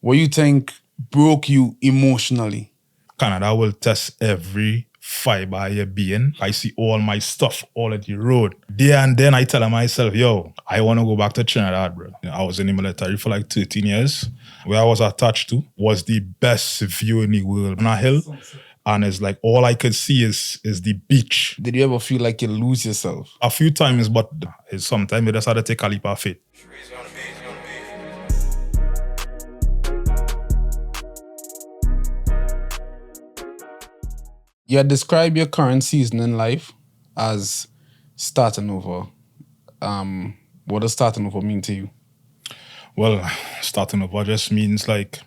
what you think broke you emotionally? Canada will test every fiber of your being. I see all my stuff all at the road. There and then I tell myself, yo, I want to go back to Trinidad, bro. I was in the military for like 13 years. Where I was attached to was the best view in the world on a hill. And it's like all I could see is the beach. Did you ever feel like you lose yourself? A few times, but sometimes you just had to take a leap of faith. You had described your current season in life as starting over. What does starting over mean to you? Well, starting over just means like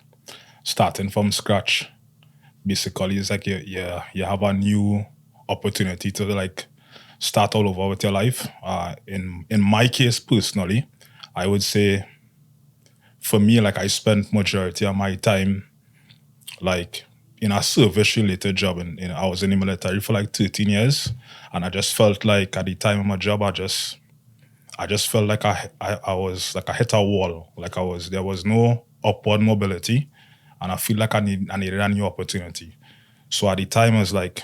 starting from scratch. Basically, it's like you have a new opportunity to like start all over with your life. In my case, personally, I would say for me, like I spent majority of my time like in a service-related job. And I was in the military for like 13 years, and I just felt like at the time of my job, I just felt like I was like I hit a wall. Like there was no upward mobility, and I feel like I needed a new opportunity. So at the time, I was like,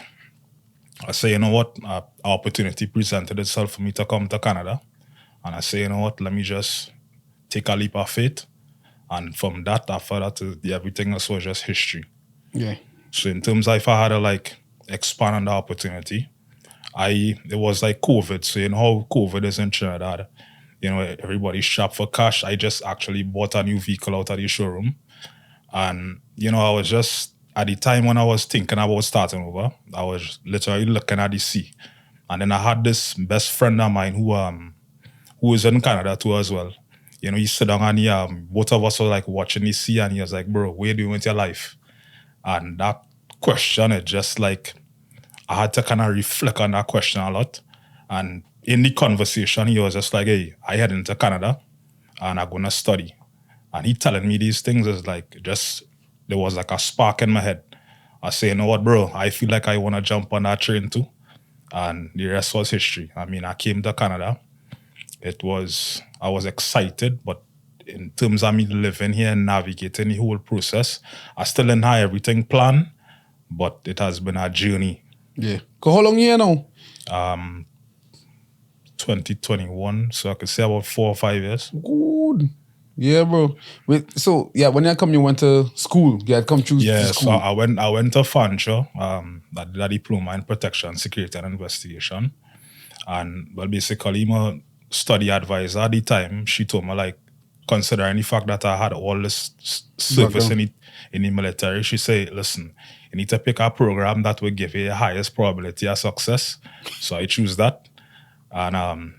I say, you know what, an opportunity presented itself for me to come to Canada, and I say, you know what, let me just take a leap of faith, and from that, after that, everything else was just history. Yeah. So in terms of if I had to like expand on the opportunity, it was like COVID. So you know how COVID is in Trinidad, you know, everybody's strapped for cash. I just actually bought a new vehicle out of the showroom. And, you know, I was just, at the time when I was thinking about starting over, I was literally looking at the sea. And then I had this best friend of mine who is in Canada too as well. You know, he sit down and both of us were like watching the sea, and he was like, bro, what are you doing with your life? And that question, it just like, I had to kind of reflect on that question a lot. And in the conversation, he was just like, hey, I head into Canada and I'm going to study. And he telling me these things is like, there was like a spark in my head. I say, you know what, bro, I feel like I want to jump on that train too. And the rest was history. I mean, I came to Canada. I was excited, but in terms of me living here and navigating the whole process, I still didn't have everything planned, but it has been a journey. Yeah. How long you here now? 2021, so I could say about 4 or 5 years. Good. Yeah, bro. So when you come, you went to school. You had come to school. So I went to Fancho, I did a diploma in protection, security and investigation. And well, basically my study advisor at the time, she told me like, considering the fact that I had all this service in the military, she said, listen, you need to pick a program that will give you the highest probability of success. So I choose that. And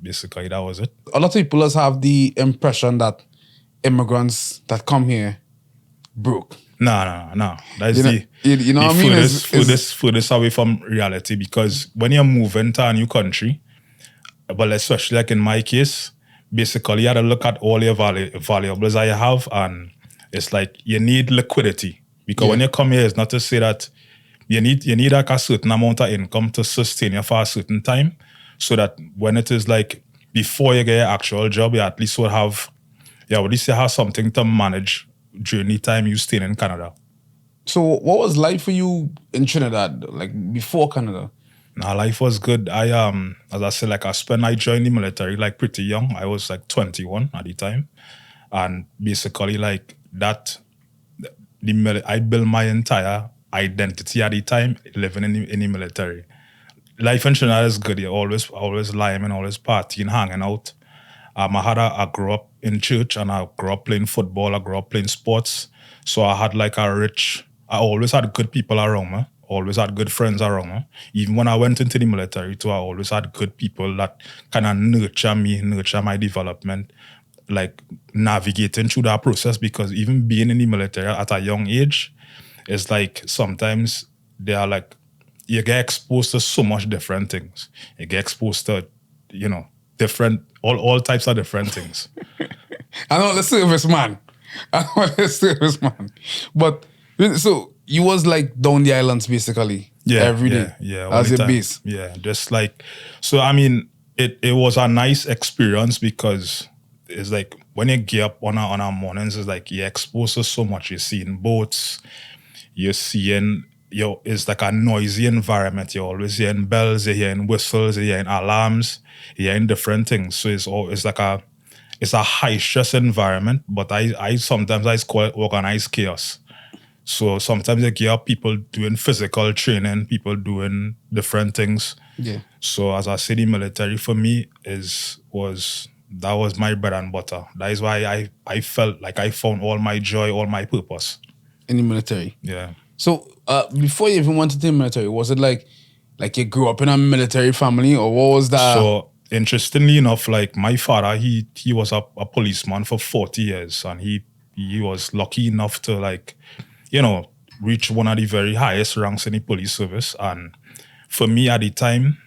basically that was it. A lot of people just have the impression that immigrants that come here broke. No. That's you know what I mean? Furthest away from reality, because when you're moving to a new country, but especially like in my case, basically you have to look at all your valuables that you have, and it's like you need liquidity. Because when you come here, it's not to say that you need like a certain amount of income to sustain you for a certain time, so that when it is like before you get your actual job, you at least will have something to manage during the time you stay in Canada. So what was life for you in Trinidad, like before Canada? Life was good. As I said, like I joined the military like pretty young. I was like 21 at the time. And basically like that, I built my entire identity at the time living in the military. Life in Trinidad is good. You're always lying, always partying, hanging out. I grew up in church, and I grew up playing football. I grew up playing sports. So I had like I always had good people around me. Always had good friends around me. Even when I went into the military too, I always had good people that kind of nurture my development, like navigating through that process. Because even being in the military at a young age, it's like sometimes they are like, you get exposed to so much different things. You get exposed to, you know, all types of different things. I know the serviceman. But so you was like down the islands basically every day. Yeah. As your base. Yeah, just like, so I mean, it was a nice experience because it's like when you get up on our mornings, it's like you're exposed to so much. You're seeing boats, you're seeing it's like a noisy environment. You're always hearing bells, you're hearing whistles, you're hearing alarms, you're hearing different things. So it's like it's a high stress environment, but I sometimes I call it organized chaos. So sometimes you get people doing physical training, people doing different things. Yeah. So as I said, the military for me was my bread and butter. That is why I felt like I found all my joy, all my purpose. In the military. Yeah. So before you even went to the military, was it like you grew up in a military family, or what was that? So interestingly enough, like my father, he was a policeman for 40 years, and he was lucky enough to reach one of the very highest ranks in the police service. And for me at the time,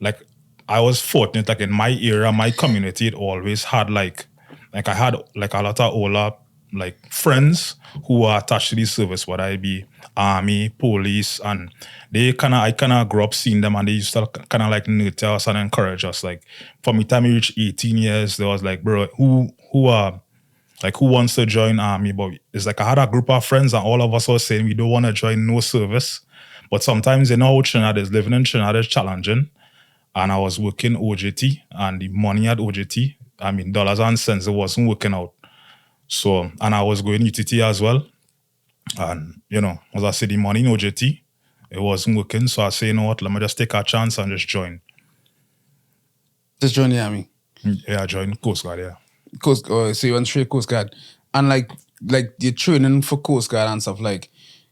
like I was fortunate, like in my era, my community, it always had like I had like a lot of older like friends who were attached to the service, whether it be army, police, and I kind of grew up seeing them, and they used to kind of like nurture us and encourage us. Like from the time we reached 18 years, there was like, bro, who wants to join army? But it's like I had a group of friends, and all of us were saying we don't want to join no service. But sometimes you know how Trinidad is, living in Trinidad is challenging. And I was working OJT, and the money at OJT, I mean dollars and cents, it wasn't working out. So, and I was going UTT as well. And, as I said, the money in OJT, it wasn't working. So I say, you know what, let me just take a chance and just join. Just join the army? Yeah, I joined Coast Guard, yeah. So you went straight Coast Guard. And like you're training for Coast Guard and stuff, like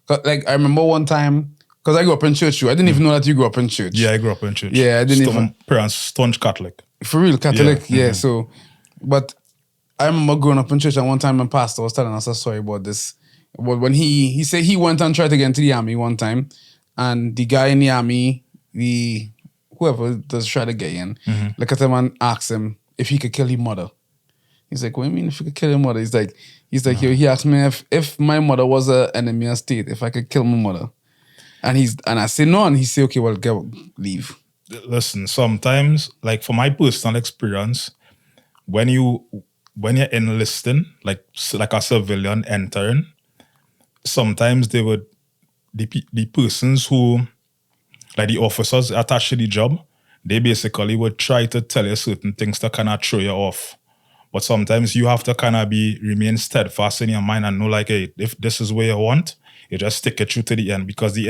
I remember one time, because I grew up in church too. I didn't even know that you grew up in church. Yeah, I grew up in church. Yeah, I didn't even. Parents, staunch Catholic. For real, Catholic, yeah. Mm-hmm. So, but I remember growing up in church, and one time my pastor was telling us a story about this. But when he said he went and tried to get into the army one time, and the guy in the army, whoever does try to get in, look at him and asked him if he could kill his mother. He's like, what do you mean if you could kill your mother? He's like, yo, he asked me if my mother was an enemy of state, if I could kill my mother. And I say no, and he say, okay, well, leave. Listen, sometimes, like for my personal experience, when you're enlisting, like a civilian entering, sometimes the persons who, like the officers attached to the job, they basically would try to tell you certain things to kind of throw you off. But sometimes you have to kind of remain steadfast in your mind and know, like, hey, if this is what you want, you just stick it through to the end, because the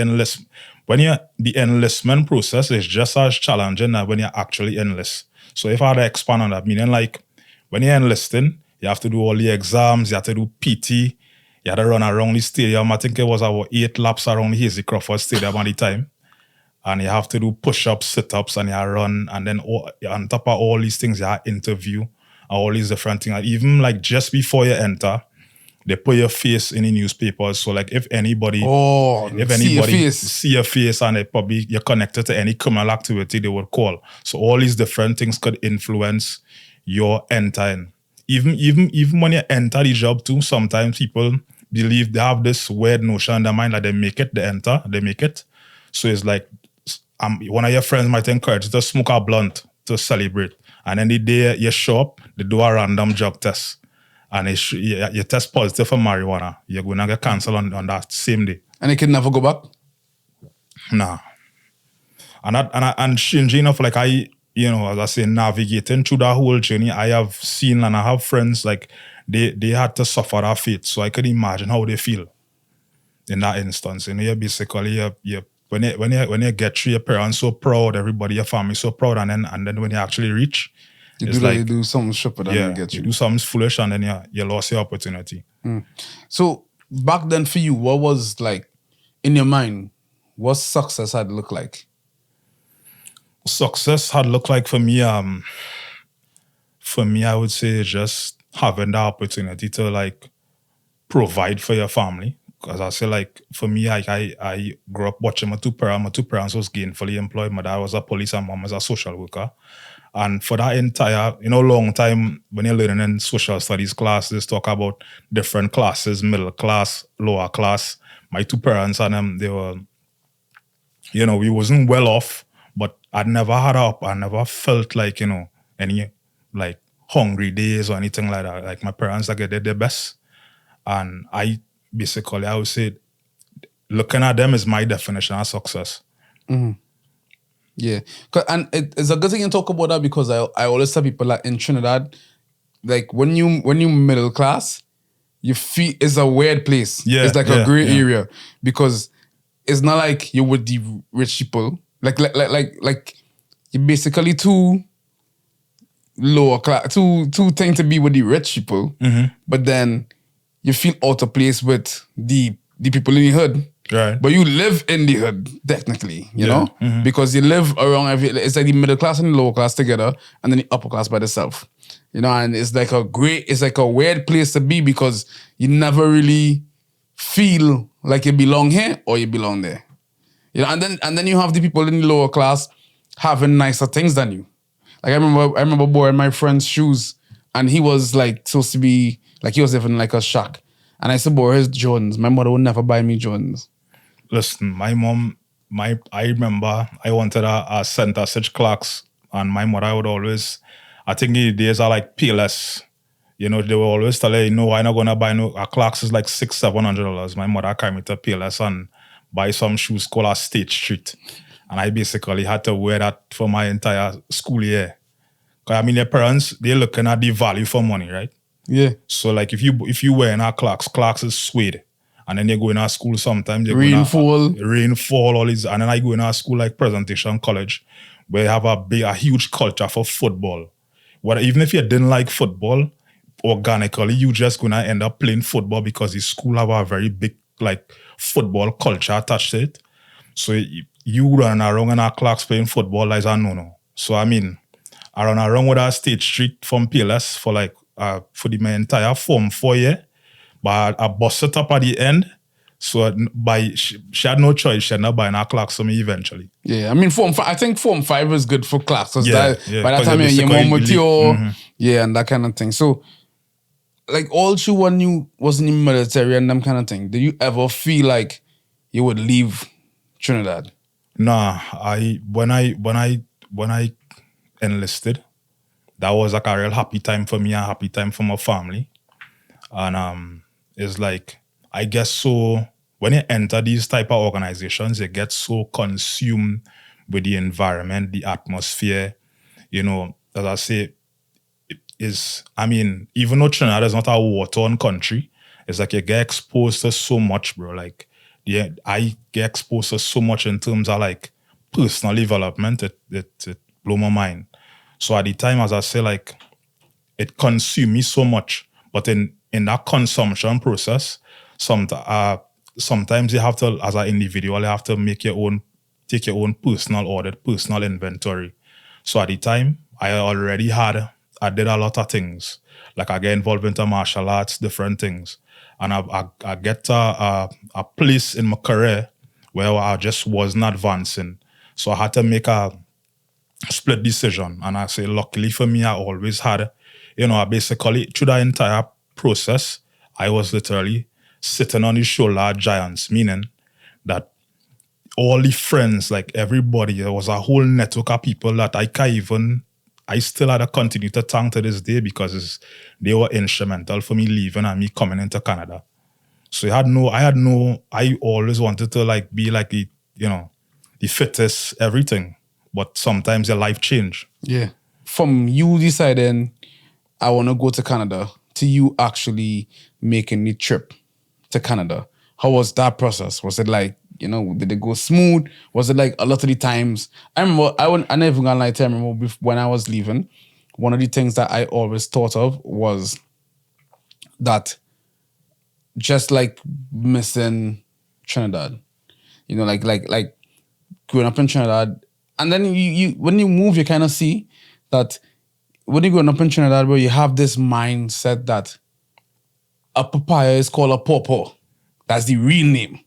enlistment process is just as challenging as when you actually enlist. So if I had to expand on that, meaning like when you're enlisting, you have to do all the exams, you have to do PT, you have to run around the stadium. I think it was about 8 laps around the Hazy Crawford Stadium at the time. And you have to do push-ups, sit-ups, and you run. And then on top of all these things, you have interview, all these different things. And even like just before you enter, they put your face in the newspapers. So like if anybody see your face and you're connected to any criminal activity, they would call. So all these different things could influence your entering. Even when you enter the job too, sometimes people believe they have this weird notion in their mind that they make it, they make it. So it's like one of your friends might encourage you to smoke a blunt to celebrate. And then the day you show up, they do a random drug test. And you test positive for marijuana. You're going to get cancelled on that same day. And you can never go back? Nah. And strangely enough, like as I say, navigating through that whole journey, I have seen and I have friends, like, they had to suffer that fate. So I could imagine how they feel in that instance. You basically, when you get through, your parents so proud, everybody, your family so proud, and then when you actually reach, you do something stupid and then get you do something foolish and then you lost your opportunity. So back then for you, what was like in your mind? What success had looked like? Success had looked like for me. I would say just having the opportunity to like provide for your family. Because I say, like, for me, I grew up watching my two parents. My two parents was gainfully employed. My dad was a police and mom was a social worker. And for that entire, long time, when you're learning in social studies classes, talk about different classes, middle class, lower class. My two parents and them, they were, we wasn't well off, but I never had up. I never felt like, any, like, hungry days or anything like that. Like my parents, like they did their best. And I would say looking at them is my definition of success. Yeah. And it's a good thing you talk about that because I always tell people that in Trinidad, like when you middle class, you feel it's a weird place. Yeah, It's like yeah, a gray yeah. area because it's not like you're with the rich people. Like you're basically too lower class, too thing to be with the rich people. But then you feel out of place with the people in the hood. Right. But you live in the hood, technically, you Yeah. know? Because you live around it's like the middle class and the lower class together, and then the upper class by themselves. You know, and it's like a weird place to be because you never really feel like you belong here or you belong there. You know, and then you have the people in the lower class having nicer things than you. Like I remember borrowing my friend's shoes, and he was like supposed to be like he was living in like a shack. And I used to borrow his Jordans. My mother would never buy me Jordans. Listen, my mom, I remember I wanted a center stitch Clarks, and my mother would always, I think the days are like PLS. You know, they will always tell her, no, I'm not gonna buy no a Clarks is like $600-700. My mother carried me to PLS and buy some shoes called a State Street. And I basically had to wear that for my entire school year. Cause I mean your parents, they're looking at the value for money, right? Yeah. So like if you wear in our Clarks is suede. And then you go in our school sometimes. Rainfall, all these. And then I go in our school like Presentation College, where you have a huge culture for football. Even if you didn't like football, organically, you just gonna end up playing football because the school have a very big like football culture attached to it. So you run around in our Clarks playing football is a no-no. So I mean, I run around with our State Street from PLS for like for my entire Form 4 year. But I bust it up at the end. So she had no choice. She had not buying her Clarks for me eventually. Yeah, I mean, I think Form 5 is good for Clarks. By that 'cause time, you're more mature. Mm-hmm. Yeah, and that kind of thing. So, like, all through when you was in the military and them kind of thing, did you ever feel like you would leave Trinidad? Nah, when I enlisted, that was like a real happy time for me, a happy time for my family. And it's like, I guess so when you enter these type of organizations, you get so consumed with the environment, the atmosphere, you know, as I say, even though Trinidad is not a war-torn country, it's like you get exposed to so much, bro. Like, yeah, I get exposed to so much in terms of like personal development. It blew my mind. So at the time, as I say, like, it consumed me so much. But in that consumption process, sometimes you have to, as an individual, you have to take your own personal audit, personal inventory. So at the time, I did a lot of things. Like I get involved into martial arts, different things. And I get a place in my career where I just wasn't advancing. So I had to make a split decision. And I say, luckily for me, I always had, I basically, through the entire process, I was literally sitting on the shoulder of giants, meaning that all the friends, like everybody, there was a whole network of people that I still had to continue to thank to this day because they were instrumental for me leaving and me coming into Canada. So I always wanted to like be like the fittest, everything. But sometimes your life change. Yeah. From you deciding I want to go to Canada to you actually making the trip to Canada, how was that process? Was it like, did it go smooth? Was it like a lot of the times? I remember, I never gonna lie to you, I remember when I was leaving, one of the things that I always thought of was that just like missing Trinidad, like growing up in Trinidad, and then you when you move, you kind of see that when you're growing up in Trinidad, where you have this mindset that a papaya is called a pawpaw. That's the real name.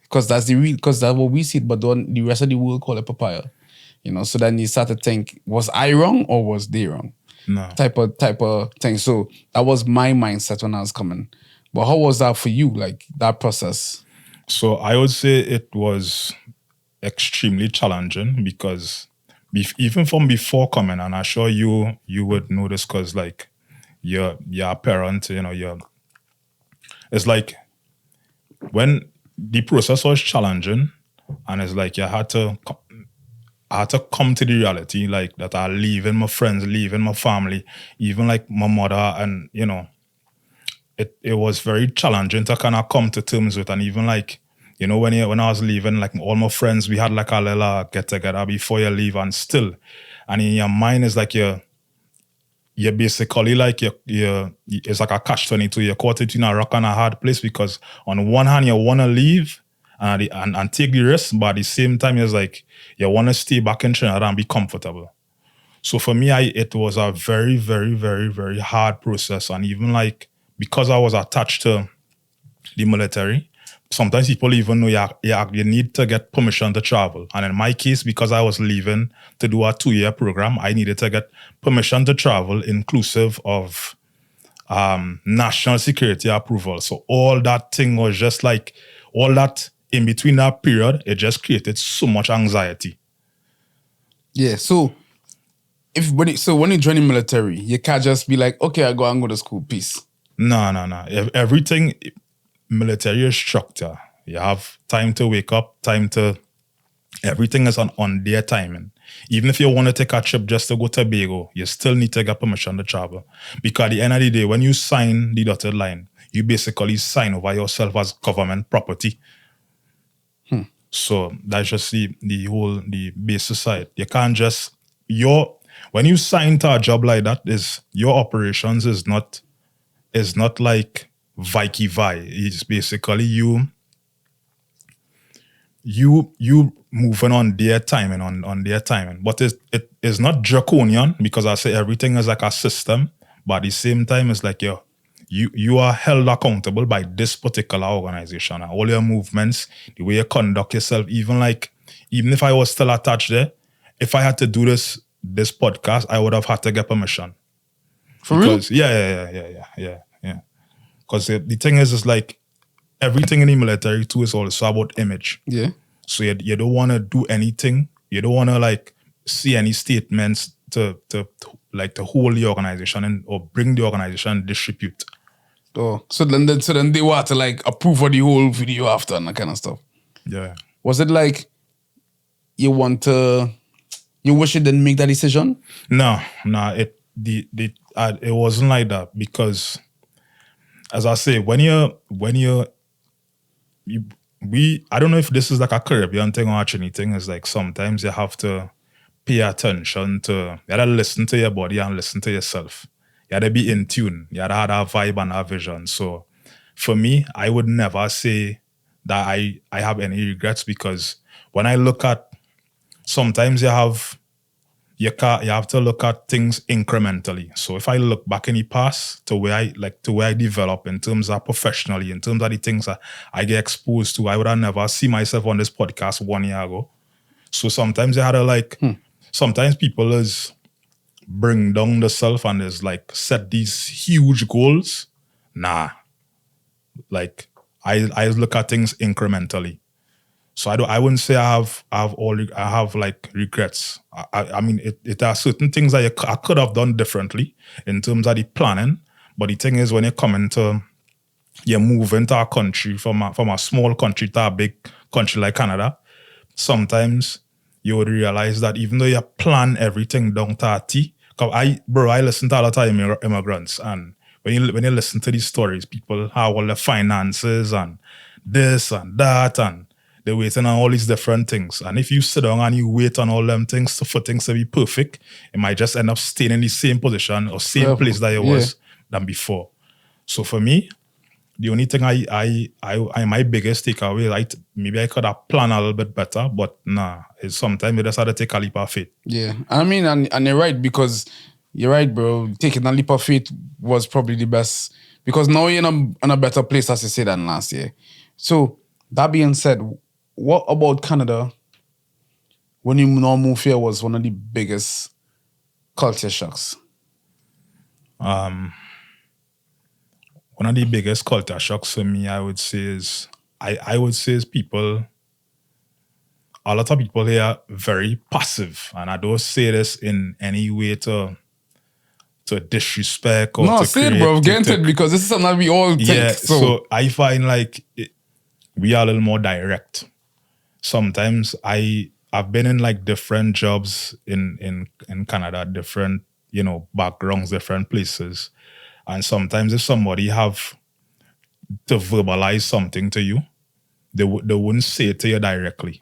Because that's what we see, but the rest of the world call it papaya. So then you start to think, was I wrong or was they wrong? No. Type of thing. So that was my mindset when I was coming. But how was that for you, like that process? So I would say it was extremely challenging because even from before coming, and I'm sure you would know this because like you're a parent, you know, it's like when the process was challenging, and it's like I had to come to the reality like that I leaving my friends, leaving my family, even like my mother, and you know, it was very challenging to kind of come to terms with, and even like, you know, when I was leaving, like all my friends, we had like a little get together before you leave, and still, and in your mind is like you're basically like you it's like a catch-22. You're caught between a rock and a hard place because on one hand you want to leave and take the risk, but at the same time it's like you want to stay back in Trinidad and be comfortable. So for me, it was a very, very, very, very hard process. And even like, because I was attached to the military, sometimes people even know you need to get permission to travel. And in my case, because I was leaving to do a 2-year program, I needed to get permission to travel inclusive of national security approval. So all that thing was just like, all that in between that period, it just created so much anxiety. Yeah. So when you join the military, you can't just be like, okay, I go and go to school, peace. No. Everything military is structure. You have time to wake up, time to everything is on their timing. Even if you want to take a trip just to go to Tobago, you still need to get permission to travel. Because at the end of the day, when you sign the dotted line, you basically sign over yourself as government property. So that's just the basis side. You can't just when you sign to a job like that, is your operations is not like Vikey Vi. It's basically you moving on their timing, on their timing. But it is not draconian because I say everything is like a system, but at the same time it's like you are held accountable by this particular organization, and all your movements, the way you conduct yourself, even if I was still attached there, if I had to do this podcast, I would have had to get permission. For Because real? yeah. Because the thing is like everything in the military too is also about image. Yeah. So you don't want to do anything. You don't want to like see any statements to hold the organization or bring the organization in disrepute. Oh, so then they want to like approve of the whole video after and that kind of stuff. Yeah. Was it like you wish you didn't make that decision? No. It wasn't like that because, as I say, I don't know if this is like a Caribbean thing or a Trini thing. It's like sometimes you have to pay attention to, you gotta listen to your body and listen to yourself. You gotta be in tune. You gotta have that vibe and that vision. So for me, I would never say that I have any regrets because when I look at, sometimes you have to look at things incrementally. So if I look back in the past to where I develop in terms of professionally, in terms of the things that I get exposed to, I would have never see myself on this podcast 1 year ago. So sometimes you had to sometimes people is bring down the self and is like set these huge goals. Nah. Like I look at things incrementally. So I wouldn't say I have like regrets. I mean, it are certain things that I could have done differently in terms of the planning. But the thing is, when you move into a country from a small country to a big country like Canada, sometimes you would realize that even though you plan everything down to a T, I listen to a lot of immigrants, and when you listen to these stories, people have all the finances and this and that, and they're waiting on all these different things. And if you sit down and you wait on all them things for things to be perfect, it might just end up staying in the same position or same place that it was than before. So for me, the only thing my biggest takeaway, maybe I could have planned a little bit better, but nah, it's sometimes you just had to take a leap of faith. Yeah. I mean, and you're right, because you're right, bro. Taking a leap of faith was probably the best, because now you're in a better place, as you said, than last year. So that being said, what about Canada, when you now move here, was one of the biggest culture shocks? One of the biggest culture shocks for me, I would say is people a lot of people here are very passive, and I don't say this in any way to disrespect or No, to say it, create. bro. Get into it because this is something that we all think. Yeah, so I find like we are a little more direct. Sometimes I've been in like different jobs in Canada, different backgrounds, different places, and sometimes if somebody have to verbalize something to you, they wouldn't say it to you directly.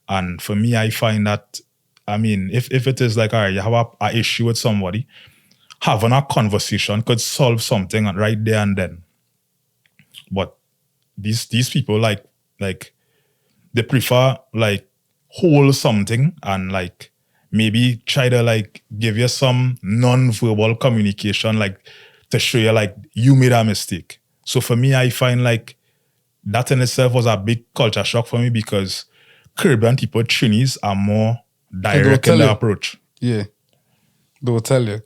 And for me, I find that, I mean, if it is like, all right, you have a issue with somebody, having a conversation could solve something right there and then. But these people like they prefer like hold something and like maybe try to like give you some non-verbal communication, like to show you like you made a mistake. So for me, I find like that in itself was a big culture shock for me because Caribbean people, Trinis, are more direct in their approach. Yeah, they will tell you,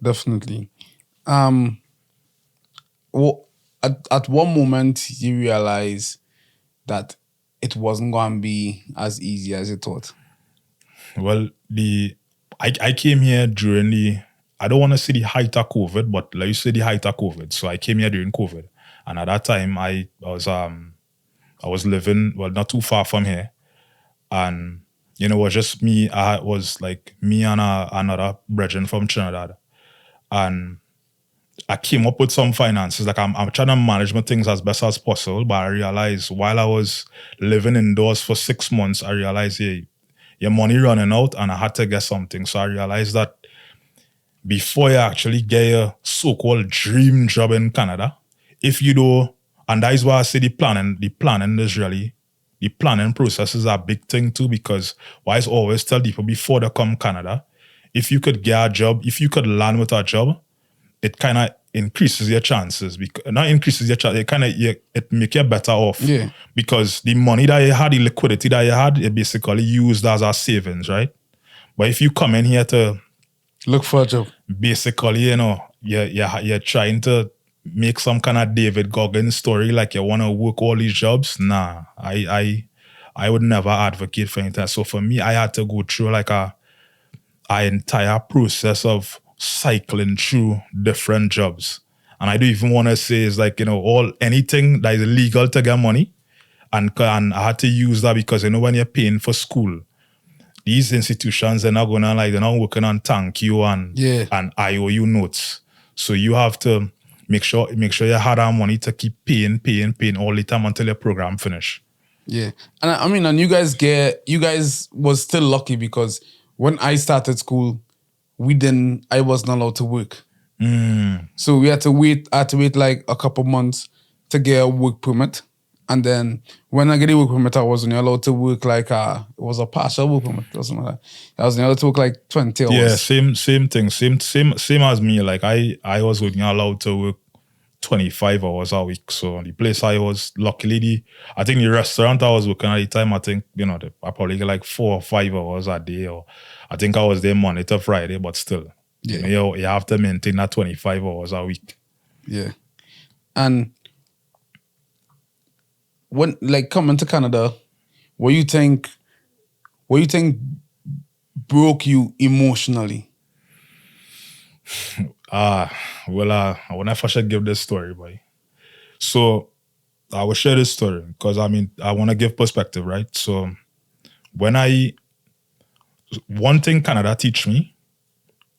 definitely. Well, at one moment you realize that it wasn't going to be as easy as you thought. Well, I came here during I don't want to say the height of COVID, but like you say the height of COVID. So I came here during COVID, and at that time I was living not too far from here, and it was just me. I was like me and another brethren from Trinidad, and I came up with some finances. Like I'm trying to manage my things as best as possible, but I realized while I was living indoors for 6 months, I realized your money running out, and I had to get something. So I realized that before you actually get your so-called dream job in Canada, if you do, and that is why I say the planning the planning process is a big thing too, because why I always tell people before they come Canada, if you could get a job, if you could land with a job, it kind of increases your chances. Not increases your chances, it make you better off. Yeah. Because the money that you had, the liquidity that you had, it basically used as a savings, right? But if you come in here to look for a job, basically, you're trying to make some kind of David Goggins story, like you want to work all these jobs. Nah, I would never advocate for anything. So for me, I had to go through like a entire process of cycling through different jobs. And I don't even want to say it's like, anything that is illegal to get money. And I had to use that because, when you're paying for school, these institutions are not they're not working on thank you and IOU notes. So you have to make sure you had that money to keep paying all the time until your program finish. Yeah. And I mean, and you guys was still lucky because when I started school, I wasn't allowed to work. So I had to wait like a couple months to get a work permit. And then when I get a work permit, I wasn't allowed to work like it was a partial work permit or something like that. I was allowed to work like 20 hours. Yeah, same thing. Same as me. Like I was only allowed to work 25 hours a week. So the place I was, luckily, I think the restaurant I was working at the time, I think, I probably get like 4 or 5 hours a day, or I think I was there Monday to Friday, but still, you have to maintain that 25 hours a week. Yeah. And when, like, coming to Canada, what you think broke you emotionally? I wonder if I should give this story, boy. So I will share this story because I want to give perspective, right? So one thing Canada teach me,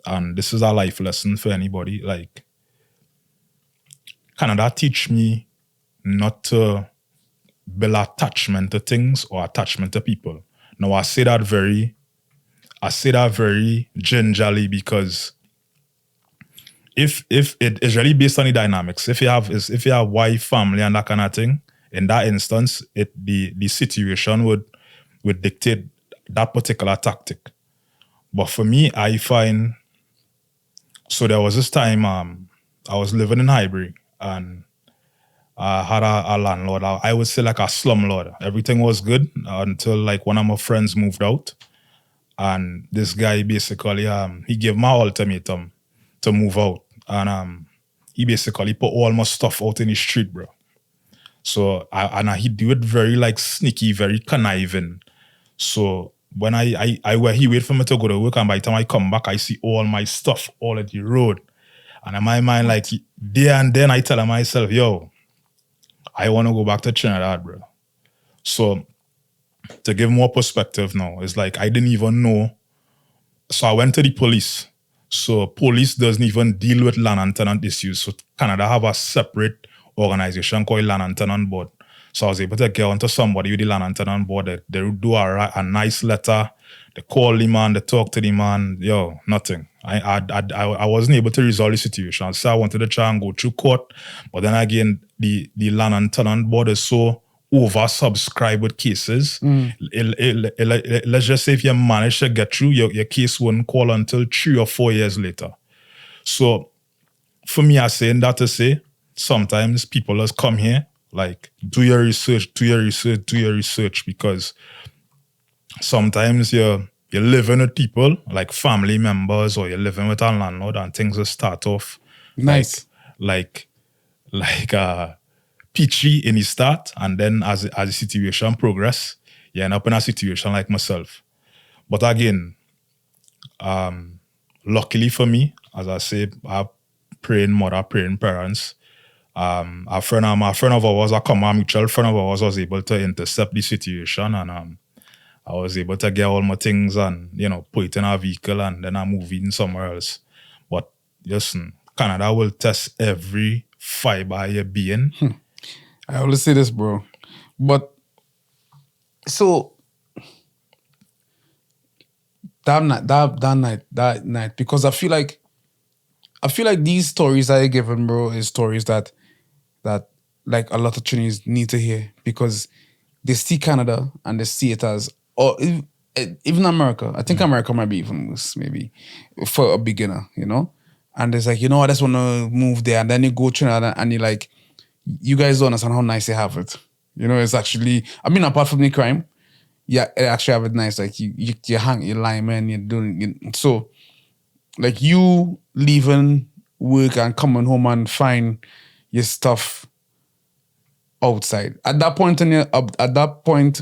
and this is a life lesson for anybody, like Canada teach me not to build attachment to things or attachment to people. Now I say that very gingerly because if it is really based on the dynamics, if you have wife, family, and that kind of thing, in that instance, the situation would dictate that particular tactic. But for me, I find, so there was this time I was living in Highbury and I had a landlord. I would say like a slumlord. Everything was good until like one of my friends moved out, and this guy basically he gave my ultimatum to move out, and he basically put all my stuff out in the street, bro. So he do it very like sneaky, very conniving. So when he wait for me to go to work, and by the time I come back, I see all my stuff all at the road. And in my mind, like there and then I tell myself, yo, I want to go back to Trinidad, bro. So to give more perspective now, it's like I didn't even know. So I went to the police. So police doesn't even deal with land and tenant issues. So Canada have a separate organization called Land and Tenant Board. So I was able to get onto somebody with the Land and Tenant Board. They would do a nice letter. They call the man, they talk to the man. Yo, nothing. I wasn't able to resolve the situation. So I wanted to try and go through court. But then again, the Land and Tenant Board is so oversubscribed with cases. Let's just say if you manage to get through, your case wouldn't call until 3 or 4 years later. So for me, I'm saying that to say, sometimes people just come here, like, do your research, because sometimes you're living with people, like family members, or you're living with a landlord, and things will start off nice. Like peachy in the start, and then as the situation progress, you end up in a situation like myself. But again, luckily for me, as I say, I have praying mother, praying parents. A friend of ours, a common mutual friend of ours, was able to intercept the situation, and I was able to get all my things and, put it in a vehicle, and then I move in somewhere else. But listen, Canada will test every fiber of your being. I always say this, bro. But so that night, because I feel like these stories I given, bro, is stories that like a lot of Trinidadians need to hear, because they see Canada and they see it as, or even America. I think America might be even worse, maybe, for a beginner, And it's like, I just want to move there. And then you go to Trinidad and you're like, you guys don't understand how nice they have it. It's actually, apart from the crime, yeah, they actually have it nice. Like you hang your lineman, you're doing, so like you leaving work and coming home and find your stuff outside. At that point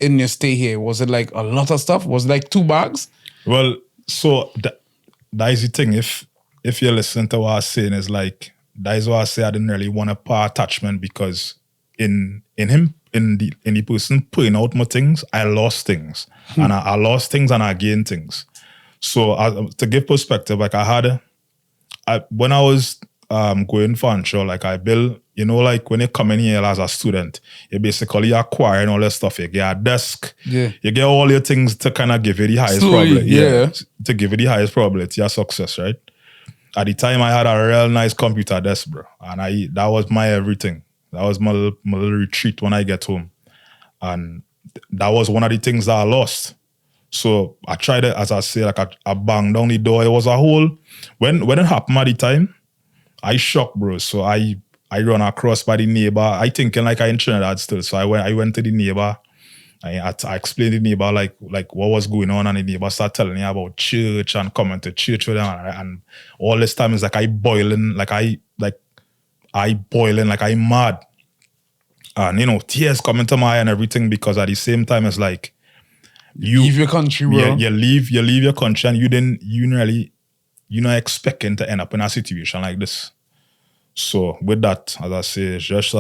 in your stay here, was it like a lot of stuff? Was it like 2 bags? Well, so that is the thing. If you listen to what I was saying, is like, that is why I say I didn't really want a power attachment, because in the person putting out my things, I lost things. And I lost things and I gained things. So to give perspective, like when I was going for intro, like I built, like when you come in here as a student, you basically acquiring all this stuff. You get a desk, you get all your things to kind of give you the highest probability. To give you the highest probability of success, right? At the time, I had a real nice computer desk, bro. And that was my everything. That was my little retreat when I get home. And that was one of the things that I lost. So I tried it, as I say, like I banged down the door. It was a whole, when it happened at the time, I shocked, bro. So I run across by the neighbor. I thinking like I in Trinidad still. So I went to the neighbor. I explained to the neighbor like what was going on, and the neighbor started telling me about church and coming to church with them, and all this time is like I boiling like I'm mad, and tears coming to my eye and everything, because at the same time it's like you leave your country, bro. You leave your country, and you're not expecting to end up in a situation like this. So with that, as I say, it's just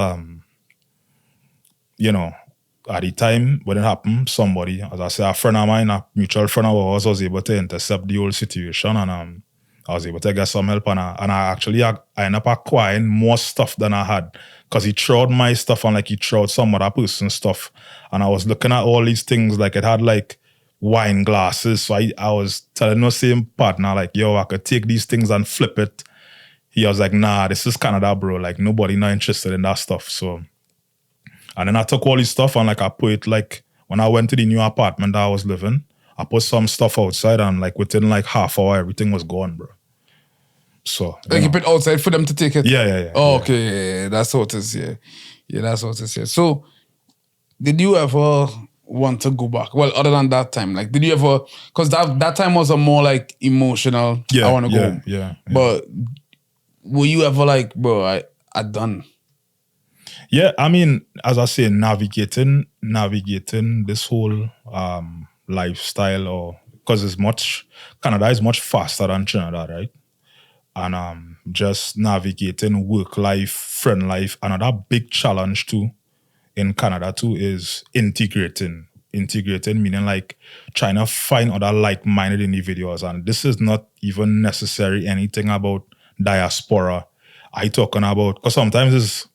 at the time when it happened, somebody, as I say, a friend of mine, a mutual friend of ours, was able to intercept the whole situation, and I was able to get some help, and I ended up acquiring more stuff than I had, because he threw my stuff and like he threw some other person's stuff, and I was looking at all these things, like it had like wine glasses, so I was telling the same partner, like, yo, I could take these things and flip it. He was like, nah, this is Canada, bro, like nobody not interested in that stuff. So, and then I took all this stuff and like I put it, like when I went to the new apartment that I was living, I put some stuff outside, and like within like half hour, everything was gone, bro. So like you put outside for them to take it? Yeah. Oh, okay. Yeah. That's what it is, yeah. Yeah, that's what it is, yeah. So did you ever want to go back? Well, other than that time, like did you ever, because that time was a more like emotional, I want to go home. Yeah. But were you ever like, bro, I done? Yeah, I mean, as I say, navigating this whole lifestyle, or because it's much Canada is much faster than Trinidad, right? And just navigating work life, friend life. Another big challenge too in Canada too is integrating. Integrating meaning like trying to find other like-minded individuals, and this is not even necessary anything about diaspora. I talking about because sometimes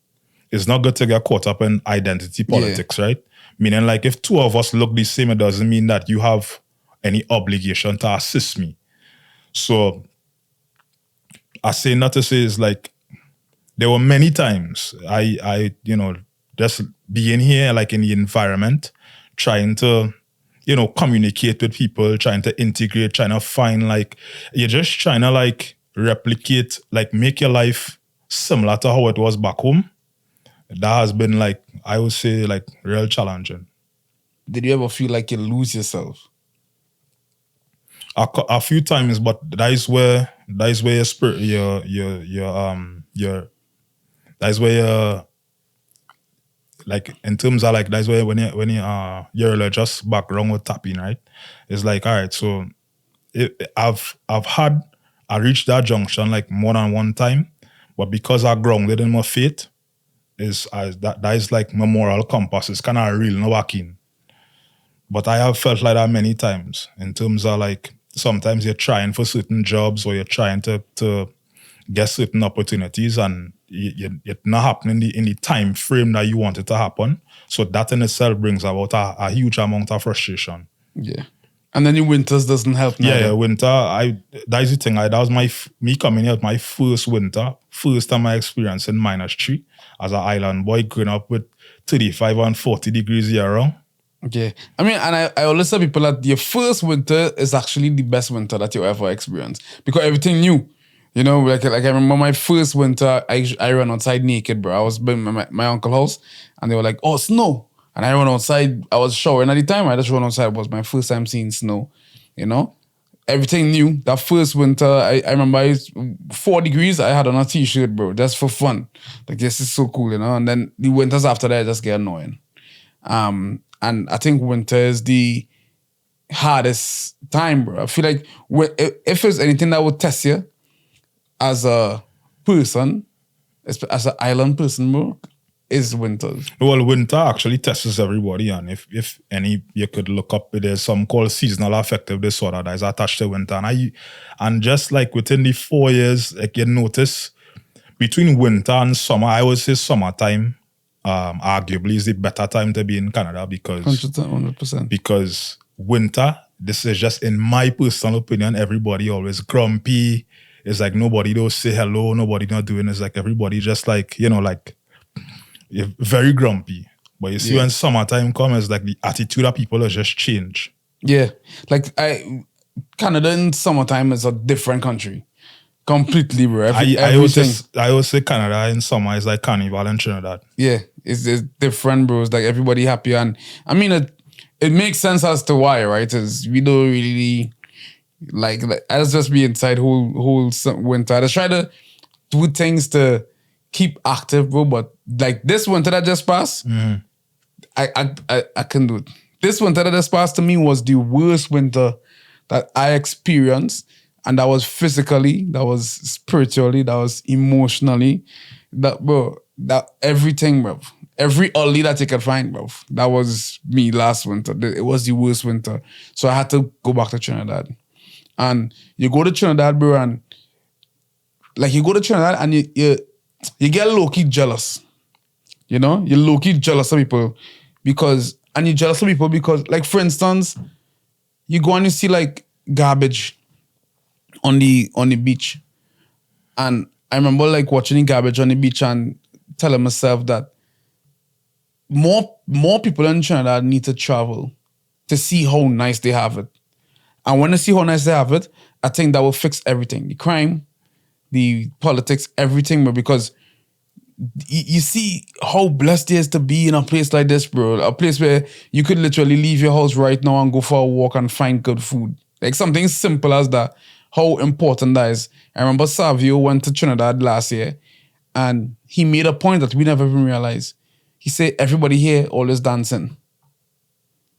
it's not good to get caught up in identity politics, right? Meaning like if two of us look the same, it doesn't mean that you have any obligation to assist me. So I say not to say is like there were many times I just being here like in the environment, trying to communicate with people, trying to integrate, trying to find like you're just trying to like replicate, like make your life similar to how it was back home. That has been like I would say like real challenging. Did you ever feel like you lose yourself? A few times, but that is where your spirit, your that is where your like in terms of like that's where when your religious background with tapping, right? It's like all right, so I reached that junction like more than one time, but because I grounded in my faith, that is like my moral compass. It's kind of real, no working. But I have felt like that many times in terms of like sometimes you're trying for certain jobs or you're trying to get certain opportunities and it's not happening in the time frame that you want it to happen. So that in itself brings about a huge amount of frustration. Yeah. And then the winters doesn't help now. Yeah, winter, that is the thing. That was me coming here, my first winter, first time I experienced in -3 as an island boy growing up with 35 and 40 degrees year round. Okay. I mean, and I always tell people that your first winter is actually the best winter that you ever experience because everything new. You know, like I remember my first winter, I ran outside naked, bro. I was in my uncle's house and they were like, oh, snow. And I ran outside. I was showering at the time. I just ran outside. It was my first time seeing snow, you know? Everything new. That first winter, I remember it was 4 degrees. I had on a t-shirt, bro, just for fun. Like, this is so cool, you know? And then the winters after that just get annoying. And I think winter is the hardest time, bro. I feel like if there's anything that would test you as a person, as an island person, bro, is winters. Well, winter actually tests everybody, and if any you could look up, there's some called seasonal affective disorder that is attached to winter, and just like within the 4 years, like you notice between winter and summer, I would say summertime, arguably is the better time to be in Canada because 100%. Because winter, this is just in my personal opinion, everybody always grumpy. It's like nobody don't say hello, nobody not doing. It's like everybody just like like. You're very grumpy. But you see when summertime comes, like the attitude of people has just changed. Yeah. Like Canada in summertime is a different country. Completely, bro. I always say Canada in summer is like Carnival in Trinidad. Yeah. It's different, bro. It's like everybody happy. And I mean, it makes sense as to why, right? Because we don't really like I just be inside whole winter. I just try to do things to keep active, bro. But like this winter that just passed, I can do it. This winter that just passed to me was the worst winter that I experienced. And that was physically, that was spiritually, that was emotionally. That everything, bro. Every early that you could find, bro. That was me last winter. It was the worst winter. So I had to go back to Trinidad. And you go to Trinidad, bro, and like you go to Trinidad and you get low-key jealous. You know? You're low-key jealous of people because you're jealous of people because, like, for instance, you go and you see, like, garbage on the beach. And I remember, like, watching the garbage on the beach and telling myself that more people in Trinidad need to travel to see how nice they have it. And when they see how nice they have it, I think that will fix everything. The crime, the politics, everything, bro, because you see how blessed it is to be in a place like this, bro. A place where you could literally leave your house right now and go for a walk and find good food. Like something simple as that, how important that is. I remember Savio went to Trinidad last year and he made a point that we never even realized. he said everybody here always dancing.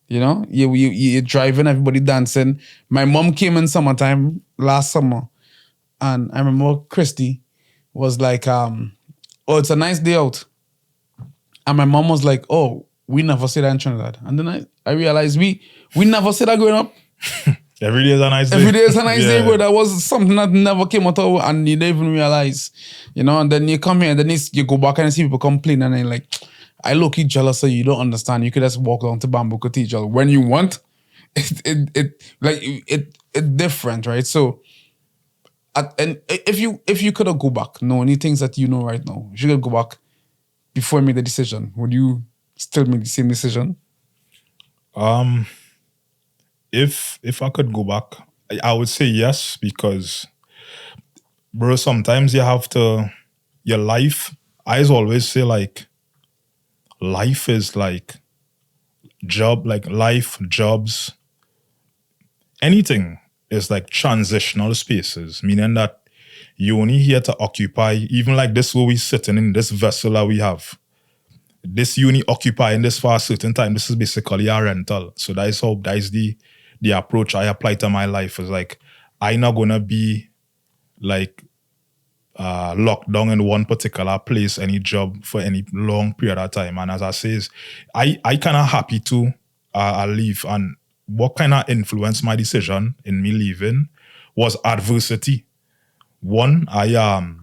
You know, you're driving, everybody dancing. My mom came in summertime last summer, and I remember Christy was like, oh, it's a nice day out. And my mom was like, oh, we never say that in Trinidad. And then I realized we never said that growing up. Every day is a nice day. Every day is a nice day, bro. That was something that never came out of, and you didn't even realize, you know. And then you come here, and then you go back and see people complain, and then like, I look jealous, so you don't understand. You could just walk down to Bamboo Cathedral when you want. It's different, right? So, and if you could have go back, knowing things that you know right now, if you could go back before you made the decision, would you still make the same decision? If I could go back, I would say yes, because, bro, sometimes you have to, your life, I always say, like, life is like life, jobs, anything is like transitional spaces, meaning that you only here to occupy, even like this where we sitting in this vessel that we have. This you only occupying this for a certain time. This is basically a rental. So that is the approach I apply to my life. Is like, I'm not gonna be like locked down in one particular place, any job for any long period of time. And as I says, I kind of happy to leave. And what kind of influenced my decision in me leaving was adversity. One, I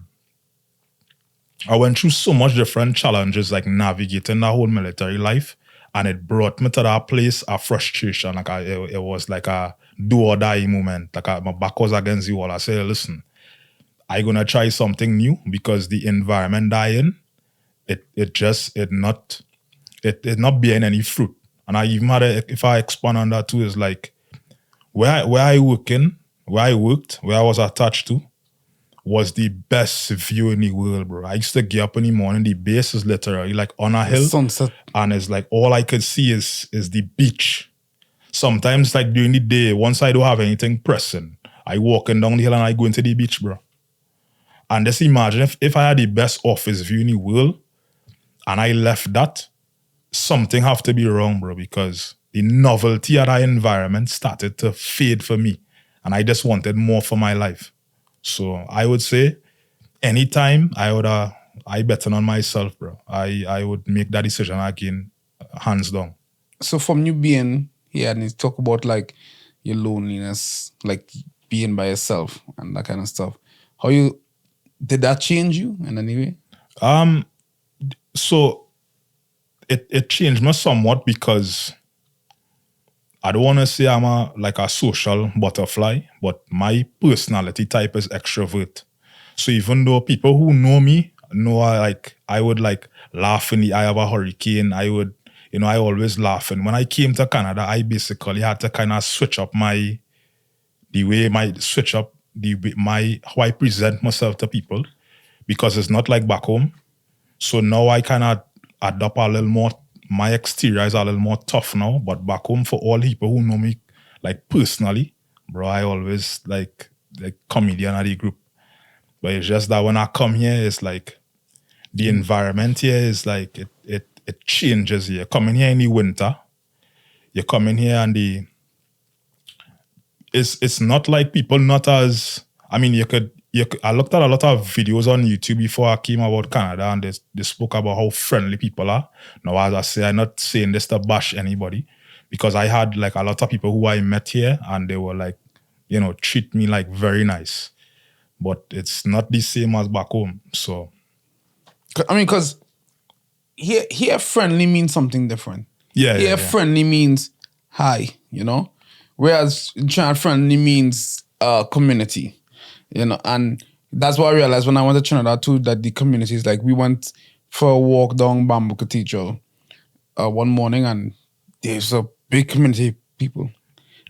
went through so much different challenges, like navigating the whole military life, and it brought me to that place of frustration. Like it was like a do or die moment. Like my back was against the wall. I said, listen, I'm gonna try something new, because the environment dying, it not bearing any fruit. And I even had if I expand on that too, is like where I worked, where I was attached to, was the best view in the world, bro. I used to get up in the morning, the base is literally like on a hill. Sunset. And it's like all I could see is the beach. Sometimes like during the day, once I don't have anything pressing, I walking down the hill and I go into the beach, bro. And just imagine if I had the best office view in the world and I left that, something have to be wrong, bro, because the novelty of that environment started to fade for me. And I just wanted more for my life. So I would say anytime I betting on myself, bro. I would make that decision again, hands down. So from you being here, and you talk about like your loneliness, like being by yourself and that kind of stuff. Did that change you in any way? So it changed me somewhat, because I don't want to say I'm a social butterfly, but my personality type is extrovert. So even though people who know me know I would like laugh in the eye of a hurricane, I would, I always laugh. And when I came to Canada, I basically had to kind of switch up how I present myself to people, because it's not like back home. So now I kind of adapt a little more. My exterior is a little more tough now, but back home, for all people who know me like personally, bro, I always like comedian of the group. But it's just that when I come here, it's like the environment here is like it changes here. Coming here in the winter, you come in here and it's not like people not as, I mean, I looked at a lot of videos on YouTube before I came about Canada, and they spoke about how friendly people are. Now, as I say, I'm not saying this to bash anybody, because I had like a lot of people who I met here, and they were like, treat me like very nice. But it's not the same as back home. So, I mean, because here friendly means something different. Yeah. Friendly means hi, whereas in Trinidad friendly means community. And that's what I realized when I went to Trinidad too, that the community is like, we went for a walk down Bamboo Cathedral one morning, and there's a big community of people.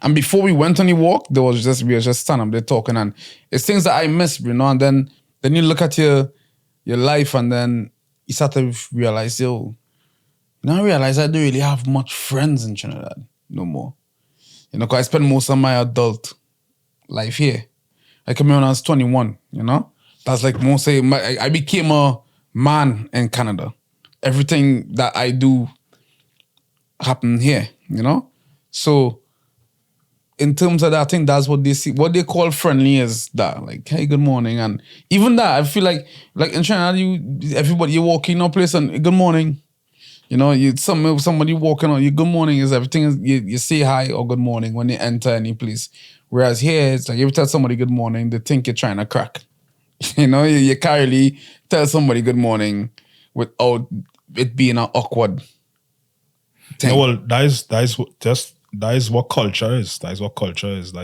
And before we went on the walk, we were just standing up there talking, and it's things that I miss, and then you look at your life, and then you start to realize, now I realize I don't really have much friends in Trinidad no more. Because I spent most of my adult life here. I came here when I was 21, That's like I became a man in Canada. everything that I do happen here, you know? So in terms of that, I think that's what they see. What they call friendly is that, like, hey, good morning. And even that, I feel like in Trinidad, everybody, you walk in a place and good morning. You know, somebody walking on you, good morning is everything is you say hi or good morning when you enter any place. Whereas here, it's like if you tell somebody good morning, they think you're trying to crack. You know, you can't really tell somebody good morning without it being an awkward thing. No, well, that is what culture is. That is what culture is.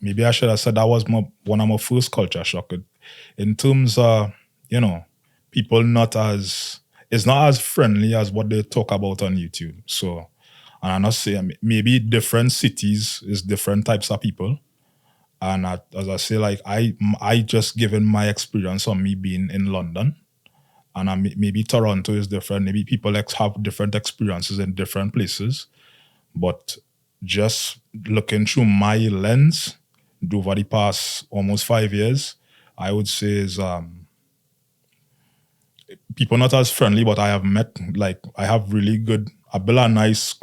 Maybe I should have said that was one of my first culture shock. In terms of, people it's not as friendly as what they talk about on YouTube. So, and I'm not saying maybe different cities is different types of people. And as I say, like I just given my experience on me being in London, and maybe Toronto is different. Maybe people have different experiences in different places. But just looking through my lens over the past almost 5 years, I would say is people not as friendly, but I have met, like, I have really good, I build a nice,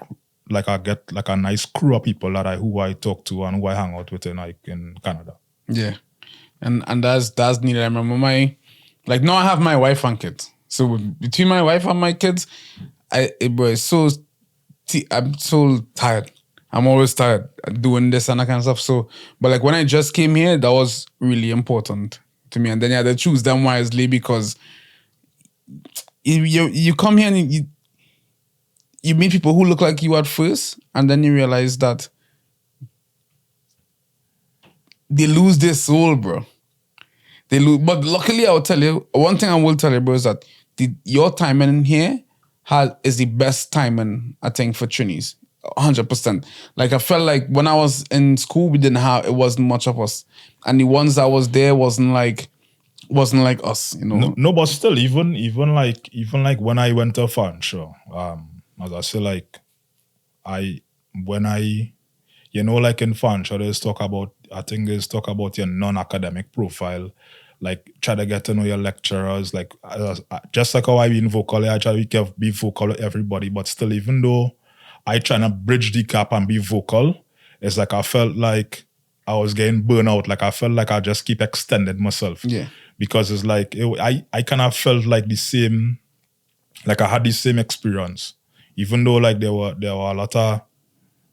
like I get like a nice crew of people who I talk to and who I hang out with in Canada. Yeah. And that's needed. I remember now I have my wife and kids. So between my wife and my kids, I'm so tired. I'm always tired doing this and that kind of stuff. So, but like when I just came here, that was really important to me. And then you had to choose them wisely because you come here and you meet people who look like you at first, and then you realize that they lose their soul, bro. They lose. But luckily, I'll tell you, one thing I will tell you, bro, is that your timing in here is the best timing, I think, for Trinis. 100%. Like, I felt like when I was in school, it wasn't much of us. And the ones that was there wasn't like us, you know. No, but still, even like when I went to a fan show, as I say, like like in fan show, there's talk about your non-academic profile, like try to get to know your lecturers, like just like how I be in vocal, I try to be vocal with everybody, but still, even though I try to bridge the gap and be vocal, it's like I felt like I was getting burnt out. Like I felt like I just keep extending myself. Yeah. Because it's like, I kind of felt like the same, like I had the same experience. Even though like there were a lot of,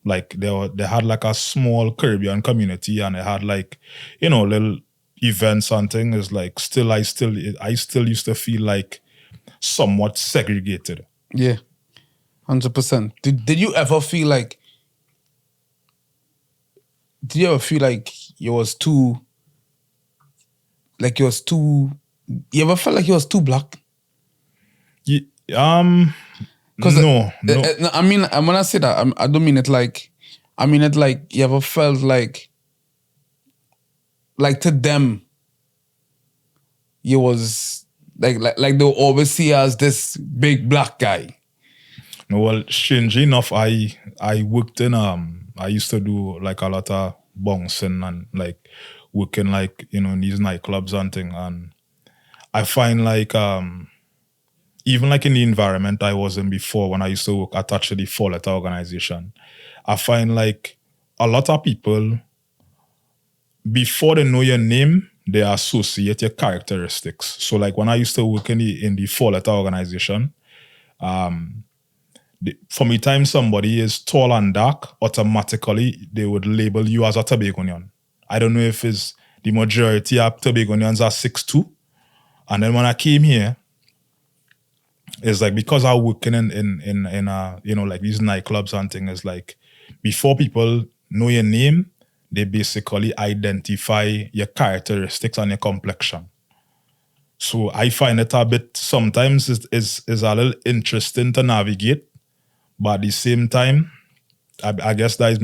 like they had like a small Caribbean community and they had like, little events and things. It's like I still used to feel like somewhat segregated. Yeah. 100%. Did you ever feel like you was too you ever felt like you was too black? No. I mean, when I say that, I don't mean it like, I mean it like you ever felt like to them you was like they'll always see you as this big black guy. No, well, strangely enough, I worked in I used to do like a lot of bouncing and like working like in these nightclubs and thing, and I find like even like in the environment I was in before when I used to work attached to the four-letter organization, I find like a lot of people, before they know your name, they associate your characteristics. So like when I used to work in the four-letter organization, from the time somebody is tall and dark, automatically they would label you as a Tobagonian. I don't know if it's the majority of Tobagonians are 6'2". And then when I came here, it's like because I working in like these nightclubs and things, it's like before people know your name, they basically identify your characteristics and your complexion. So I find it a bit sometimes is a little interesting to navigate. But at the same time, I guess that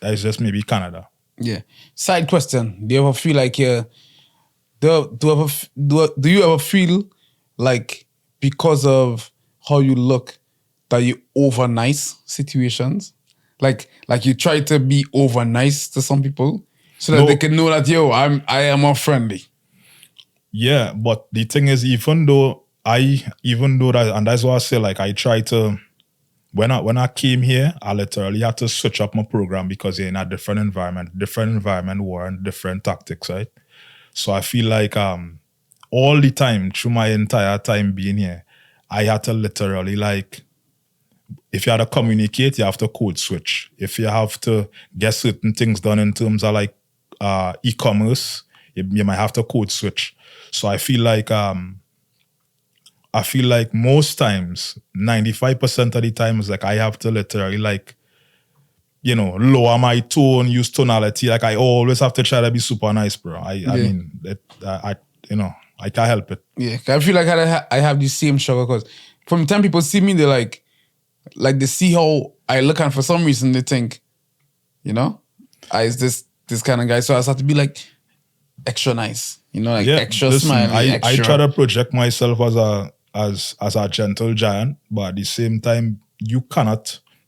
is just maybe Canada. Yeah. Side question: do you ever feel like do you ever feel like because of how you look that you over nice situations? Like you try to be over nice to some people so that they can know that I am more friendly. Yeah, but the thing is, even though I even though that, and that's why I say like I try to when I came here, I literally had to switch up my program because you're in a different environment warrant different tactics, right? So I feel like all the time through my entire time being here, I had to literally like if you had to communicate, you have to code switch. If you have to get certain things done in terms of like e-commerce, you might have to code switch. So I feel like most times, 95% of the times, like I have to literally like, lower my tone, use tonality. Like I always have to try to be super nice, bro. I mean, I can't help it. Yeah, I feel like I have the same struggle because from the time people see me, they're like they see how I look, and for some reason they think, is this kind of guy. So I just have to be like extra nice, like extra listen, smiley, I extra. try to project myself as a gentle giant, but at the same time,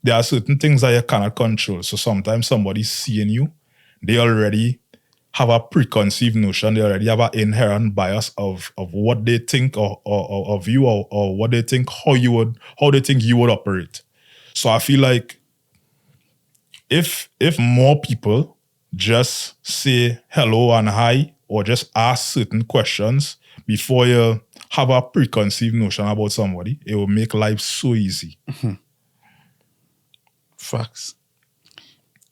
there are certain things that you cannot control. So sometimes somebody seeing you, they already have a preconceived notion, they already have an inherent bias of what they think or of you or what they think how they think you would operate. So I feel like if more people just say hello and hi or just ask certain questions before you have a preconceived notion about somebody, it will make life so easy. Facts.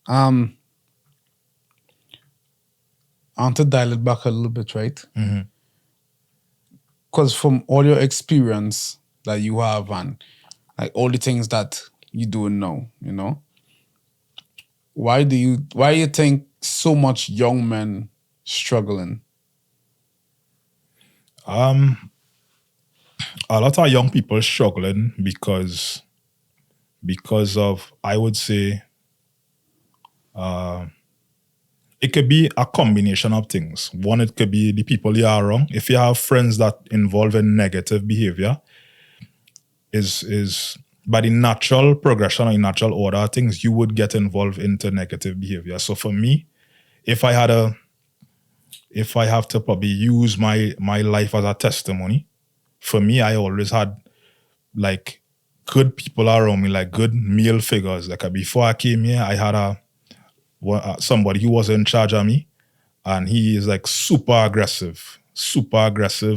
I want to dial it back a little bit, right? Because from all your experience that you have and like all the things that you do now, why do you think so much young men struggling? A lot of young people struggling because of, I would say, it could be a combination of things. One, it could be the people you are around. If you have friends that involve in negative behavior, is by the natural progression or the natural order of things, you would get involved into negative behavior. So for me, if I have to probably use my life as a testimony, for me, I always had like good people around me, like good male figures. Like before I came here, I had somebody who was in charge of me, and he is like super aggressive,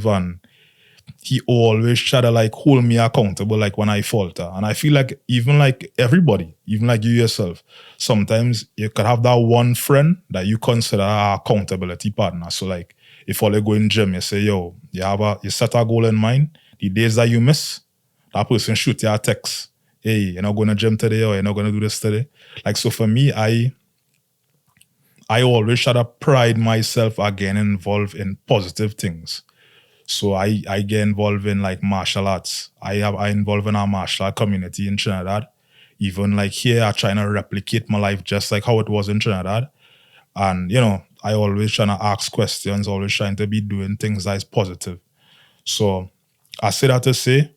and he always try to like hold me accountable like when I falter. And I feel like even like everybody, even like you yourself, sometimes you could have that one friend that you consider an accountability partner. So like if all you go in gym, you say, yo, you set a goal in mind, the days that you miss, that person shoot you a text. Hey, you're not going to gym today, or you're not going to do this today. Like, so for me, I always try to pride myself again involved in positive things. So I get involved in like martial arts. I involved in our martial art community in Trinidad. Even like here, I trying to replicate my life just like how it was in Trinidad. And I always trying to ask questions, always trying to be doing things that is positive. So I say that to say,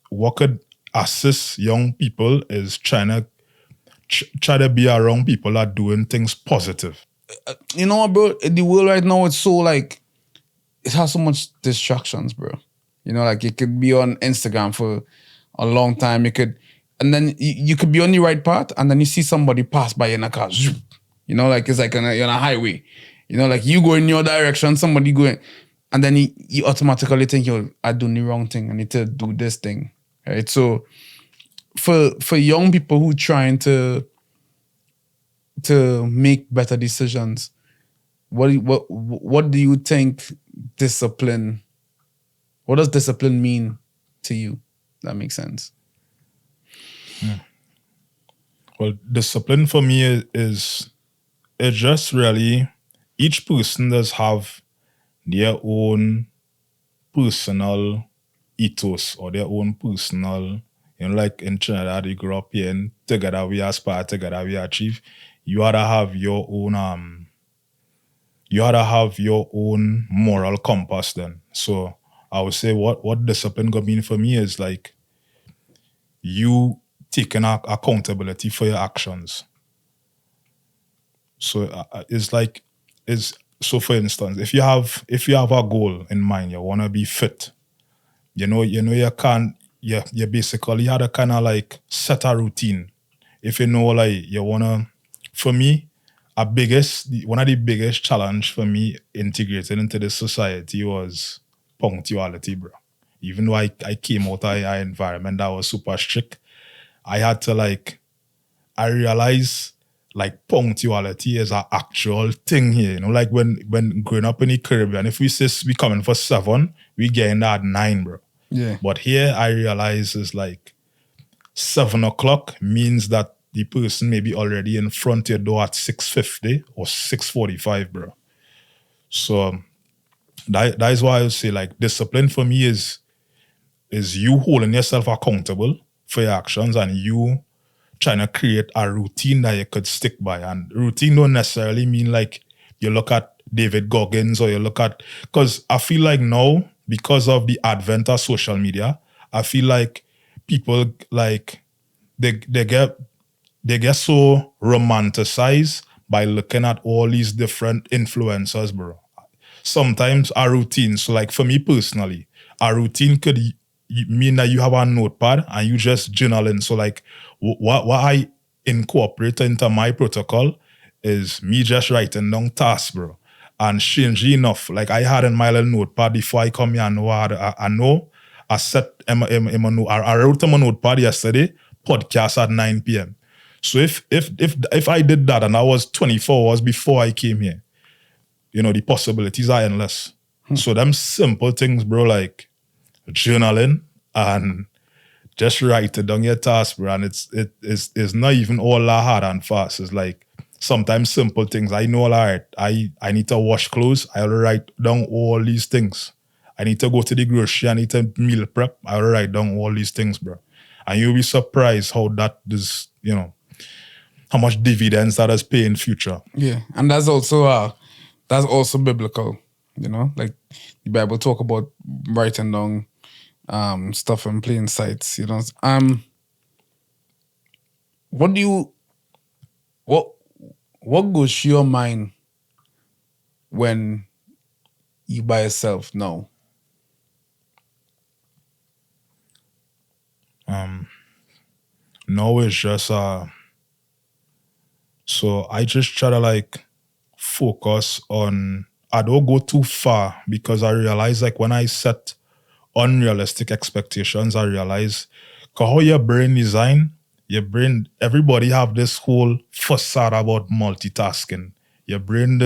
what could assist young people is trying to try to be around people that are doing things positive. You know what, bro? The world right now, it's so like, it has so much distractions, bro. Like you could be on Instagram for a long time. And then you could be on the right path, and then you see somebody pass by in a car. Like it's like you're on a highway. Like you go in your direction, somebody going, and then you automatically think, yo, I'm doing the wrong thing. I need to do this thing, right? So for young people who trying to make better decisions, what do you think discipline? What does discipline mean to you? That makes sense. Well, discipline for me is it's just really, each person does have their own personal ethos or their own personal, like in Trinidad, you grew up here and together we aspire, together we achieve. You ought to have your own moral compass then. So I would say what discipline gonna mean for me is like you taking accountability for your actions. So so for instance, if you have a goal in mind, you want to be fit, you can't, you basically had to kind of like set a routine. If you know, like, you wanna, for me, one of the biggest challenge for me integrating into this society was punctuality, bro. Even though I came out of an environment that was super strict, I had to like, I realized like punctuality is an actual thing here. Like when growing up in the Caribbean, if we say we coming for 7, we getting that at 9, bro. Yeah. But here I realize is like 7 o'clock means that the person may be already in front of your door at 6:50 or 6:45, bro. So that is why I would say like discipline for me is you holding yourself accountable for your actions and you trying to create a routine that you could stick by. And routine don't necessarily mean like you look at David Goggins or you look at, because I feel like now, because of the advent of social media, I feel like people like they get so romanticized by looking at all these different influencers, bro. Sometimes a routine, so like for me personally, a routine could mean that you have a notepad and you just journaling. So like what I incorporate into my protocol is me just writing down tasks, bro. And strangely enough, like I had in my little notepad before I come here, I know I set I wrote on my notepad yesterday, podcast at 9 p.m. So if I did that and I was 24 hours before I came here, the possibilities are endless. So them simple things, bro, like journaling and just write it down your task, bro. And it's not even all that hard and fast. It's like sometimes simple things. I know, all right, I need to wash clothes. I'll write down all these things. I need to go to the grocery. I need to meal prep. I'll write down all these things, bro. And you'll be surprised how that is, how much dividends that is paying in future. Yeah. And that's also biblical, like the Bible talk about writing down stuff in plain sights, what goes through your mind when you by yourself now? No, it's just so I just try to like focus on, I don't go too far because I realize like when I set unrealistic expectations, I realize how your brain design, everybody have this whole facade about multitasking. Your brain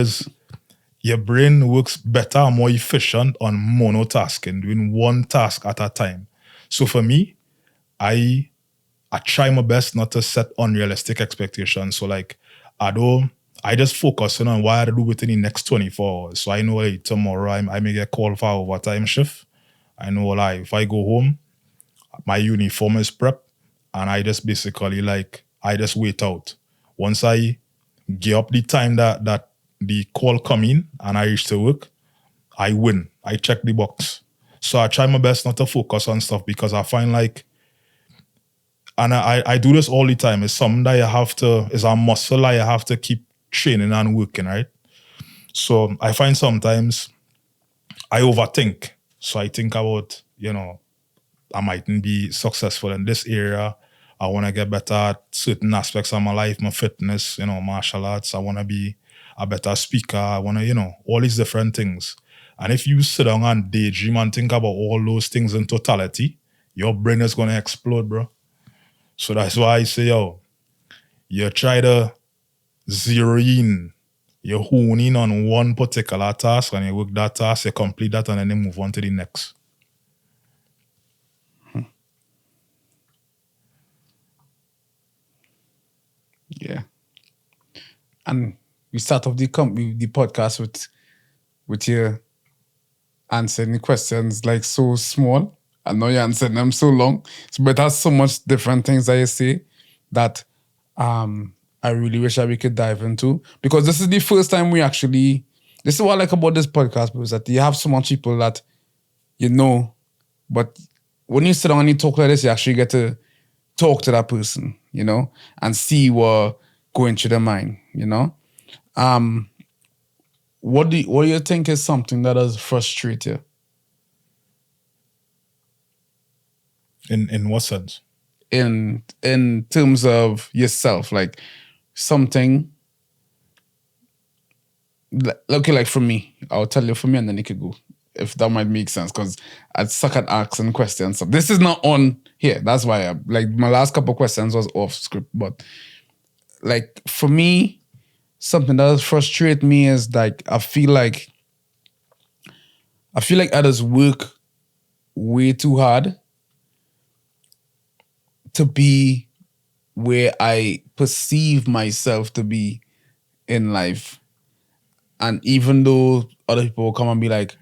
works better and more efficient on monotasking, doing one task at a time. So for me, I try my best not to set unrealistic expectations. So like I just focusing on what I do within the next 24 hours. So I know like tomorrow I may get called for overtime shift. I know like if I go home, my uniform is prepped and I just basically like I just wait out. Once I get up the time that the call come in and I reach to work, I win. I check the box. So I try my best not to focus on stuff because I find like, and I do this all the time. It's something that it's a muscle that you have to keep training and working, right? So I find sometimes I overthink. So I think about, I mightn't be successful in this area. I want to get better at certain aspects of my life, my fitness, martial arts. I want to be a better speaker. I want to, all these different things. And if you sit down and daydream and think about all those things in totality, your brain is going to explode, bro. So that's why I say, you try to zero in, you hone in on one particular task and you work that task, you complete that and then you move on to the next. Yeah. And we start off the podcast with you answering the questions like so small. I know you answered them so long. But there's so much different things that you say that I really wish that we could dive into. Because this is the first time this is what I like about this podcast, because that you have so much people that but when you sit down and you talk like this, you actually get to talk to that person, and see what going through their mind, What do you think is something that does frustrate you? In what sense? In terms of yourself, like something. Okay, like for me, I'll tell you for me, and then you could go if that might make sense. Because I'd suck at asking questions. So this is not on here. That's why like my last couple of questions was off script. But like for me, something that frustrates me is like I feel like others work way too hard to be where I perceive myself to be in life. And even though other people will come and be like,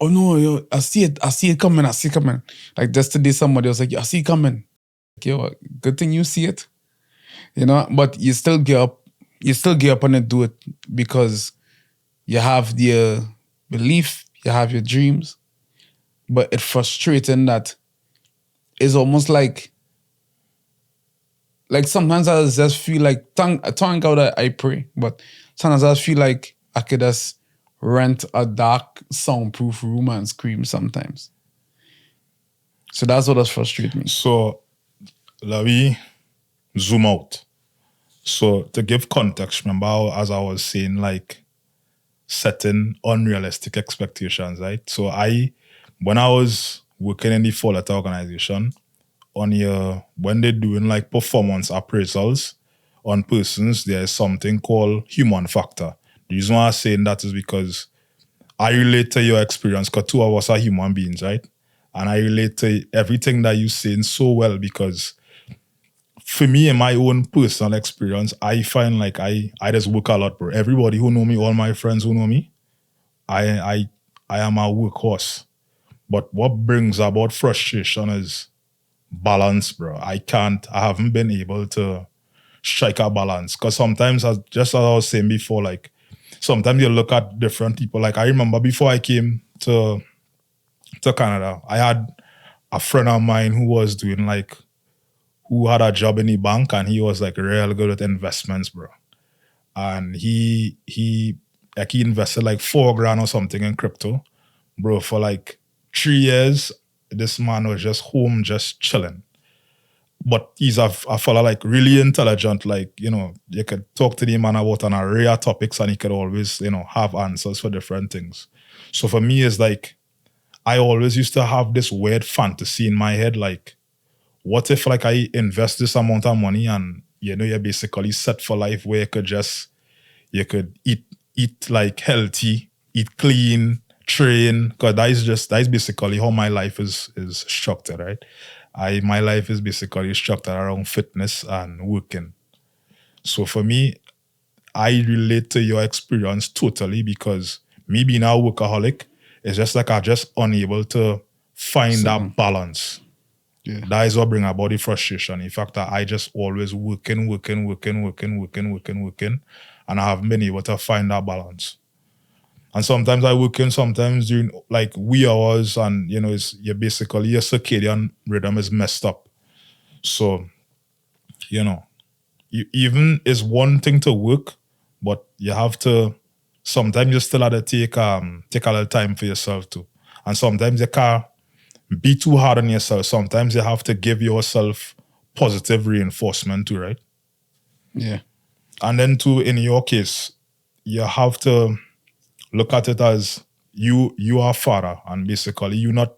oh no, yo, I see it coming. Like just today somebody was like, I see it coming. Like, yo, good thing you see it. But you still get up and do it because you have the belief, you have your dreams. But it's frustrating that it's almost like sometimes I just feel like thank God that I pray, but sometimes I just feel like I could just rent a dark soundproof room and scream sometimes. So that's what does frustrate me. So let me zoom out. So to give context, remember how, as I was saying, like setting unrealistic expectations, right? So when I was working in the four letter organization, when they're doing like performance appraisals on persons, there's something called human factor. The reason why I'm saying that is because I relate to your experience because two of us are human beings, right? And I relate to everything that you're saying so well because for me, in my own personal experience, I find like I just work a lot, bro. Everybody who know me, all my friends who know me, I am a workhorse. But what brings about frustration is balance, bro. I haven't been able to strike a balance. Because sometimes, just as I was saying before, like, sometimes you look at different people. Like, I remember before I came to Canada, I had a friend of mine who had a job in the bank and he was like real good at investments, bro. And he invested like $4,000 or something in crypto, bro, for like 3 years. This man was just home, just chilling. But he's a fella like really intelligent. Like, you could talk to the man about an array of topics and he could always, have answers for different things. So for me, it's like, I always used to have this weird fantasy in my head, like, what if like I invest this amount of money and, you're basically set for life where you could eat like healthy, eat clean, train, because that is basically how my life is structured, right? My life is basically structured around fitness and working. So for me, I relate to your experience totally because me being a workaholic, it's just like I'm just unable to find that balance. Yeah. That is what brings about the frustration. In fact, I just always working, and I haven't been able to find that balance. And sometimes I work in, sometimes during like wee hours, and you're basically your circadian rhythm is messed up. So, even it's one thing to work, but you have to. Sometimes you still have to take a little time for yourself too, and sometimes you can't be too hard on yourself. Sometimes you have to give yourself positive reinforcement too, right? Yeah. And then too, in your case, you have to look at it as you are a father, and basically you're not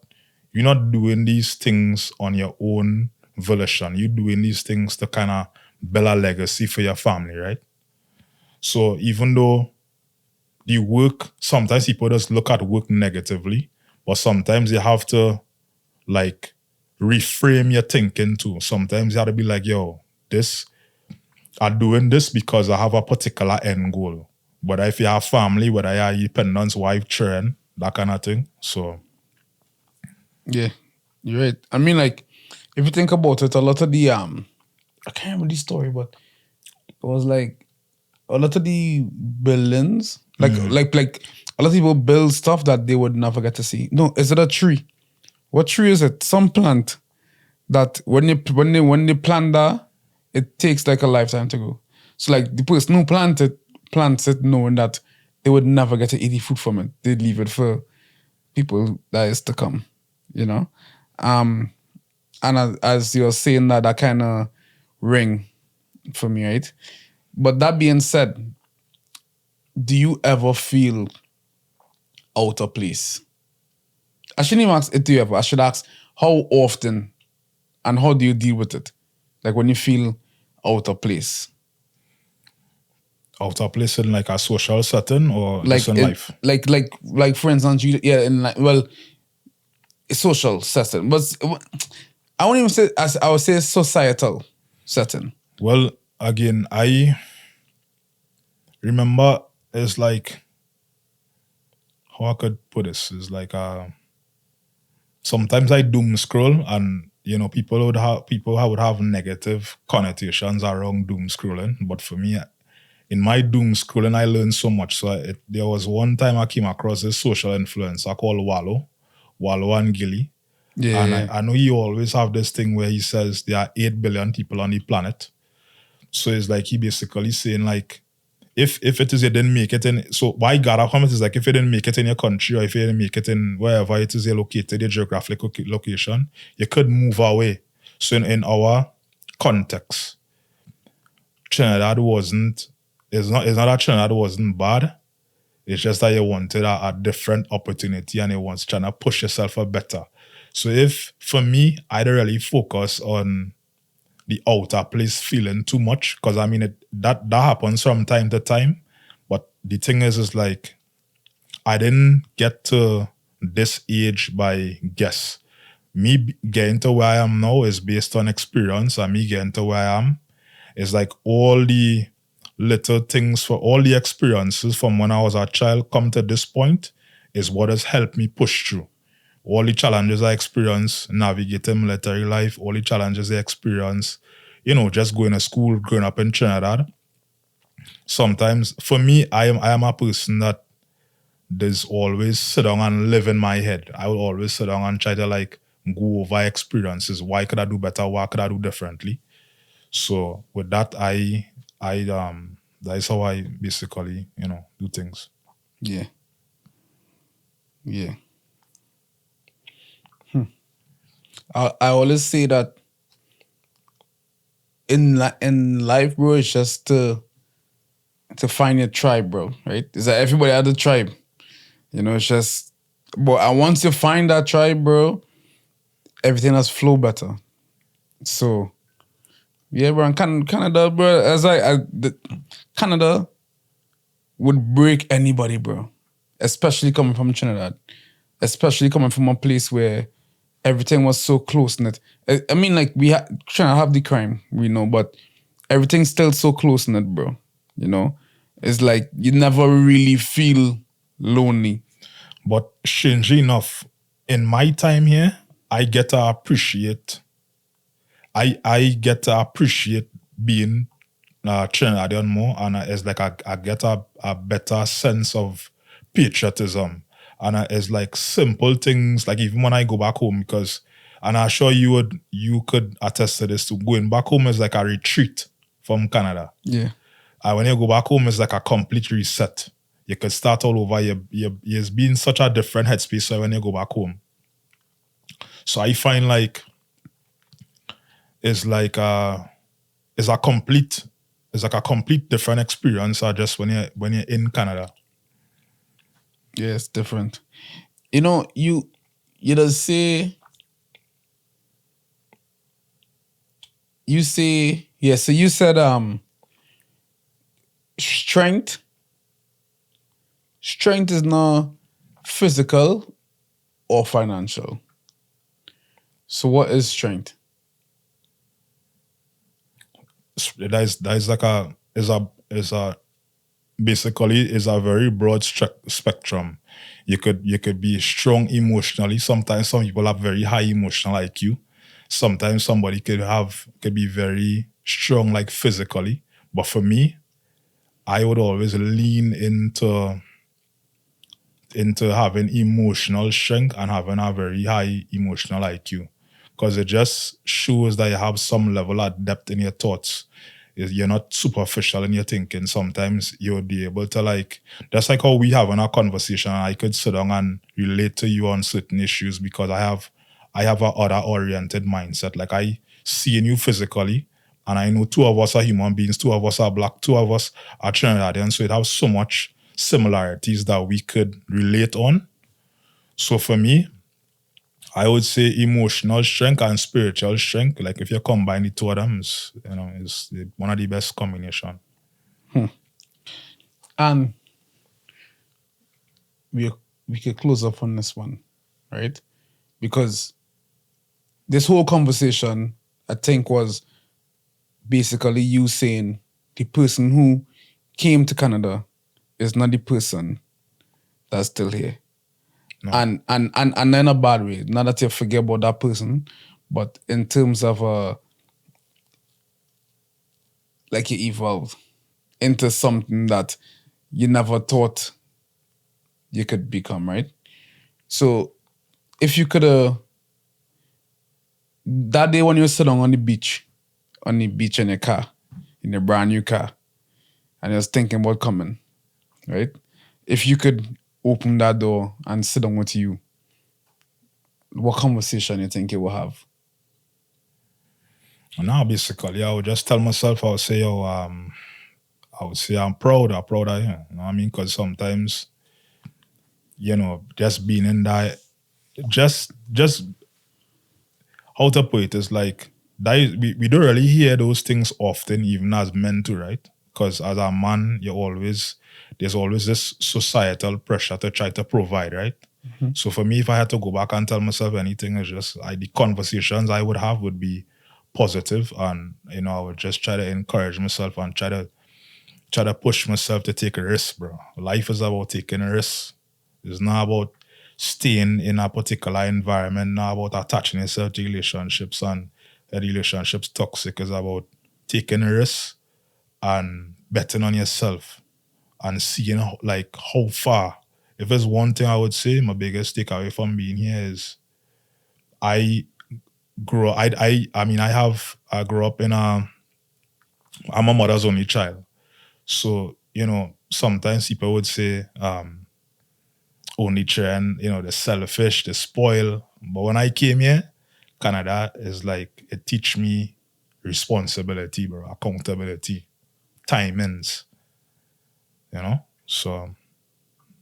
doing these things on your own volition. You're doing these things to kind of build a legacy for your family, right? So even though the work, sometimes people just look at work negatively, but sometimes you have to like reframe your thinking too. Sometimes you have to be like, yo, I'm doing this because I have a particular end goal. But if you have family, whether you are dependents, wife, children, that kind of thing. So yeah, you're right. I mean, like, if you think about it, a lot of the I can't remember the story, but it was like a lot of the buildings, like a lot of people build stuff that they would never get to see. No, is it a tree? What tree is it? Some plant that when they plant that, it takes like a lifetime to grow. So like the person who plants it knowing that they would never get to eat the fruit from it. They'd leave it for people that is to come, And as you're saying that kind of ring for me, right? But that being said, do you ever feel out of place? I shouldn't even ask it to you ever. I should ask how often and how do you deal with it? Like when you feel out of place. Out of place in like a social setting or Like just in in, life? like for instance, in like, well, a social setting. But I won't even say, as I would say, societal setting. Well, again, I remember it's like, how I could put this is like sometimes I doom scroll, and people would have negative connotations around doom scrolling. But for me, in my doom scrolling, I learned so much. So there was one time I came across this social influencer called Wallow and Gilly. Yeah. And I know he always have this thing where he says there are 8 billion people on the planet. So it's like he basically saying like, if it is you didn't make it in, so why gather comment is like if you didn't make it in your country or if you didn't make it in wherever it is you're located, your geographic location, you could move away. So in our context, Trinidad it's not that Trinidad wasn't bad. It's just that you wanted a different opportunity and you want trying to push yourself for better. So if for me, I'd really focus on the outer place feeling too much, because I mean that happens from time to time. But the thing is like I didn't get to this age by guess. Me getting to where I am now is based on experience, and me getting to where I am is like all the little things for all the experiences from when I was a child come to this point is what has helped me push through. All the challenges I experience navigating military life, all the challenges I experience, just going to school, growing up in Trinidad. Sometimes, for me, I am a person that does always sit down and live in my head. I will always sit down and try to like go over experiences. Why could I do better? What could I do differently? So with that, that is how I basically, do things. Yeah. Yeah. I always say that in life, bro, it's just to find your tribe, bro. Right? Is that everybody had a tribe? It's just. But once you find that tribe, bro, everything has flow better. So, yeah, bro. And Canada, bro, Canada would break anybody, bro. Especially coming from Trinidad. Especially coming from a place where everything was so close knit. I mean, like trying to have the crime, we know, but everything's still so close knit, bro. It's like you never really feel lonely. But strangely enough, in my time here, I get to appreciate. I get to appreciate being Trinidadian more, and it's like I get a better sense of patriotism. And it's like simple things, like even when I go back home, and I'm sure you could attest to this too. Going back home is like a retreat from Canada. Yeah. And when you go back home, it's like a complete reset. You could start all over. You've been such a different headspace so when you go back home. So I find like it's like a complete different experience just when you're in Canada. Yeah, it's different. You just say yeah, so you said strength is not physical or financial. So what is strength? That is like basically is a very broad spectrum. You could be strong emotionally. Sometimes some people have very high emotional IQ. Sometimes somebody could be very strong like physically. But for me, I would always lean into having emotional strength and having a very high emotional IQ. Because it just shows that you have some level of depth in your thoughts. You're not superficial in your thinking. Sometimes you'll be able to just like how we have in our conversation, I could sit down and relate to you on certain issues because I have I have a other oriented mindset. Like I seeing you physically, and I know two of us are human beings, two of us are black, two of us are Trinidadian, so it has so much similarities that we could relate on. So for me, I would say emotional strength and spiritual strength. Like if you combine the two of them, is one of the best combination. And we could close up on this one, right? Because this whole conversation, I think, was basically you saying the person who came to Canada is not the person that's still here. No. And in a bad way. Not that you forget about that person, but in terms of like you evolved into something that you never thought you could become, right? So if you could that day when you were sitting on the beach in your car, in your brand new car, and you was thinking about coming, right? If you could open that door and sit down with you, what conversation you think you will have? Now, basically, I would just tell myself, I would say, I'm proud of you. You know what I mean? Because sometimes, just being in that, just how to put it is like, that is, we don't really hear those things often, even as men too, right? Because as a man, there's always this societal pressure to try to provide, right? So for me, if I had to go back and tell myself anything, it's just the conversations I would have would be positive, and I would just try to encourage myself and try to push myself to take a risk, bro. Life is about taking a risk. It's not about staying in a particular environment, not about attaching yourself to relationships and the relationships toxic. It's about taking a risk and betting on yourself and seeing how far. If there's one thing I would say, my biggest takeaway from being here is I grew up, I grew up I'm a mother's only child. So, sometimes people would say, only children, they're selfish, they spoil. But when I came here, Canada is like, it teach me responsibility, bro, accountability, timings, So,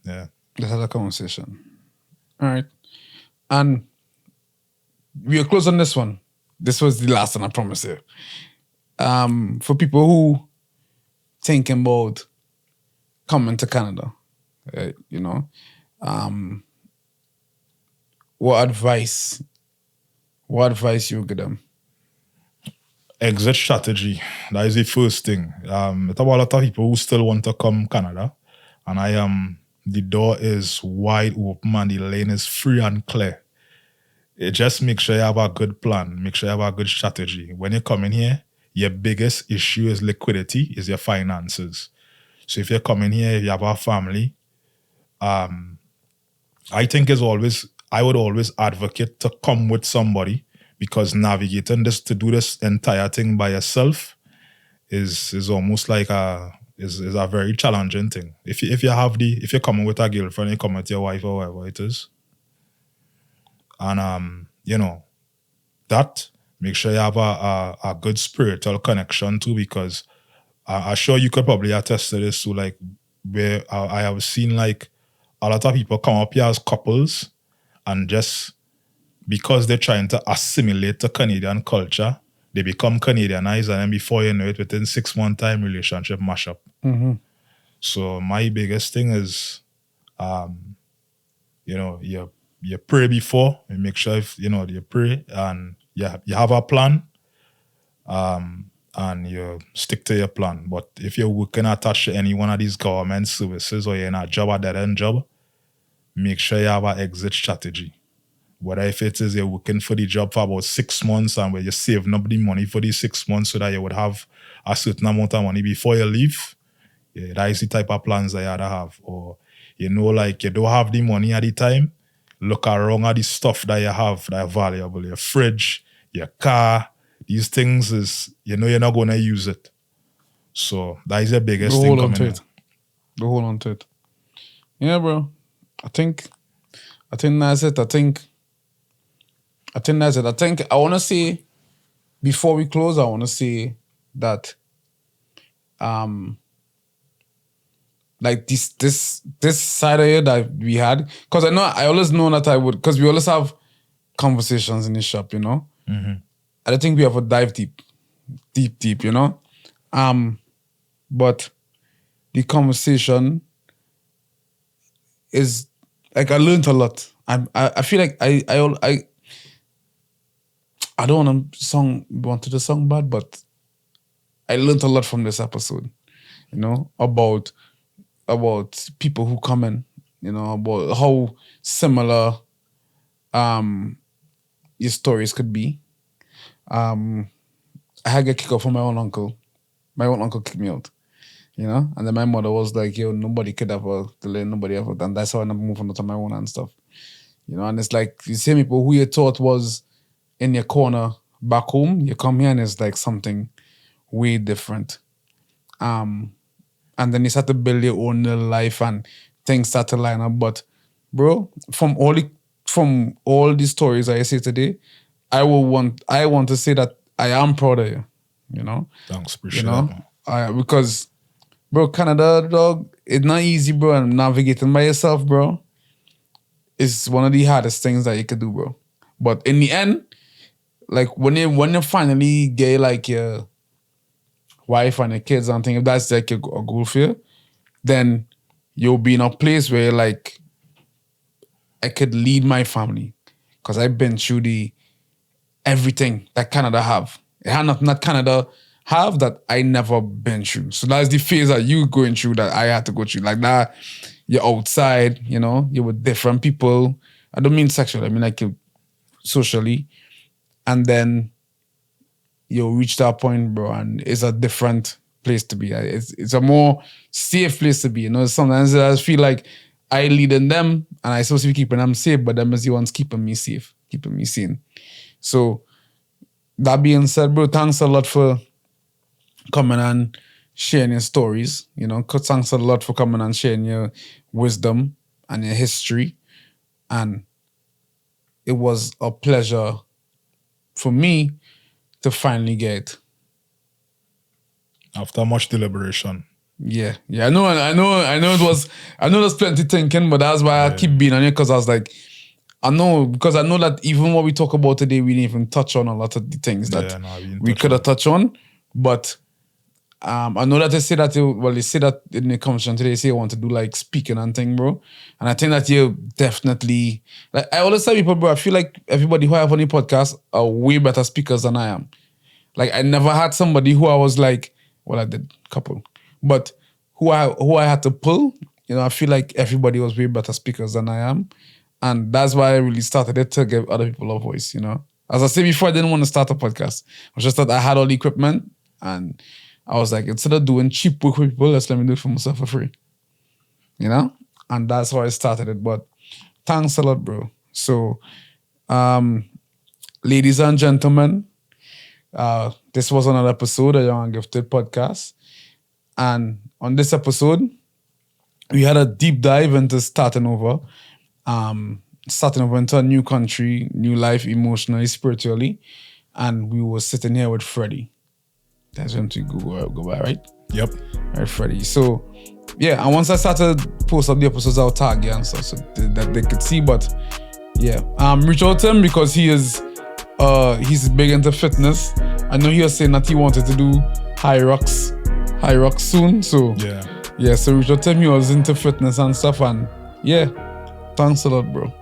yeah. Let's have a conversation. All right. And we are close on this one. This was the last one, I promise you. For people who thinking about coming to Canada, what advice you would give them? Exit strategy. That is the first thing. It's about a lot of people who still want to come Canada, and the door is wide open and the lane is free and clear. It just make sure you have a good plan, make sure you have a good strategy. When you come in here, your biggest issue is liquidity, is your finances. So if you're coming here, if you have a family, I think I would always advocate to come with somebody, because navigating to do this entire thing by yourself is almost like is a very challenging thing. If you're coming with a girlfriend, you come with your wife or whatever it is, and that, make sure you have a good spiritual connection too, because I'm sure you could probably attest to this too, like where I have seen like a lot of people come up here as couples, and just because they're trying to assimilate the Canadian culture, they become Canadianized, and then before you know it, within 6 months time, relationship mash up. Mm-hmm. So my biggest thing is, you pray before, and make sure you pray and you have a plan, and you stick to your plan. But if you're working attached to any one of these government services, or you're in a job, a dead-end job, make sure you have an exit strategy. Whether if it is you're working for the job for about 6 months, and where you're saving up the money for these 6 months so that you would have a certain amount of money before you leave, that is the type of plans that you had to have. Or, like you don't have the money at the time, look around at the stuff that you have that are valuable. Your fridge, your car, these things is, you're not going to use it. So that is the biggest thing coming in. Go hold on to it. Yeah, bro. I think that's it. I think I think that's it. I think I want to say, before we close, I want to say that, like this side of it that we had, because I always know that I would, because we always have conversations in the shop, you know. I don't think we have to dive deep, you know. But the conversation is like, I learned a lot. I feel like I don't want to sound bad, but I learned a lot from this episode, you know, about people who come in, you know, about how similar your stories could be. I had a kick off from my own uncle. My own uncle kicked me out, you know, and then my mother was like, "Yo, nobody could ever delay, nobody ever," and that's how I ended up moving on to my own and stuff, you know. And it's like the same people who you thought was in your corner back home, you come here and it's like something way different. And then you start to build your own little life and things start to line up. But bro, from all the stories I say today, I want to say that I am proud of you. You know? Thanks, appreciate you know? that. Because bro, Canada, dog, it's not easy, bro, and navigating by yourself, bro, is one of the hardest things that you could do, bro. But in the end, like when you finally get like your wife and your kids and things, if that's like a goal for you, then you'll be in a place where like I could lead my family, because I've been through everything that Canada have. It had not Canada have that I never been through. So that's the phase that you going through that I had to go through. Like that, you're outside, you know, you're with different people. I don't mean sexually, I mean like socially. And then you'll reach that point, bro, and it's a different place to be. It's a more safe place to be. You know, sometimes I feel like I leading them and I supposed to be keeping them safe, but them is the ones keeping me safe, keeping me sane. So that being said, bro, thanks a lot for coming and sharing your stories. You know, thanks a lot for coming and sharing your wisdom and your history. And it was a pleasure for me to finally get. After much deliberation. Yeah. I know there's plenty thinking, but that's why I keep being on it, because I was like, I know that even what we talk about today, we didn't even touch on a lot of the things that we could have touched on. But I know that they say that in the conversation today, they say you want to do like speaking and thing, bro. And I think that you definitely, like I always tell people, bro, I feel like everybody who I have on the podcast are way better speakers than I am. Like I never had somebody who I was like, well, I did a couple, but who I had to pull, you know, I feel like everybody was way better speakers than I am. And that's why I really started it, to give other people a voice, you know. As I said before, I didn't want to start a podcast. I was just that I had all the equipment and I was like, instead of doing cheap work with people, let me do it for myself for free. You know? And that's how I started it. But thanks a lot, bro. So, ladies and gentlemen, this was another episode of Young and Gifted podcast. And on this episode, we had a deep dive into starting over into a new country, new life, emotionally, spiritually. And we were sitting here with Freddie. That's him to go by, right? Yep. Right, Freddie. So, yeah, and once I started post up the episodes, I'll tag you and stuff so that they could see. But, yeah, reach out to him because he's big into fitness. I know he was saying that he wanted to do high rocks soon. So, yeah, so reach out to him. He was into fitness and stuff. And, yeah, thanks a lot, bro.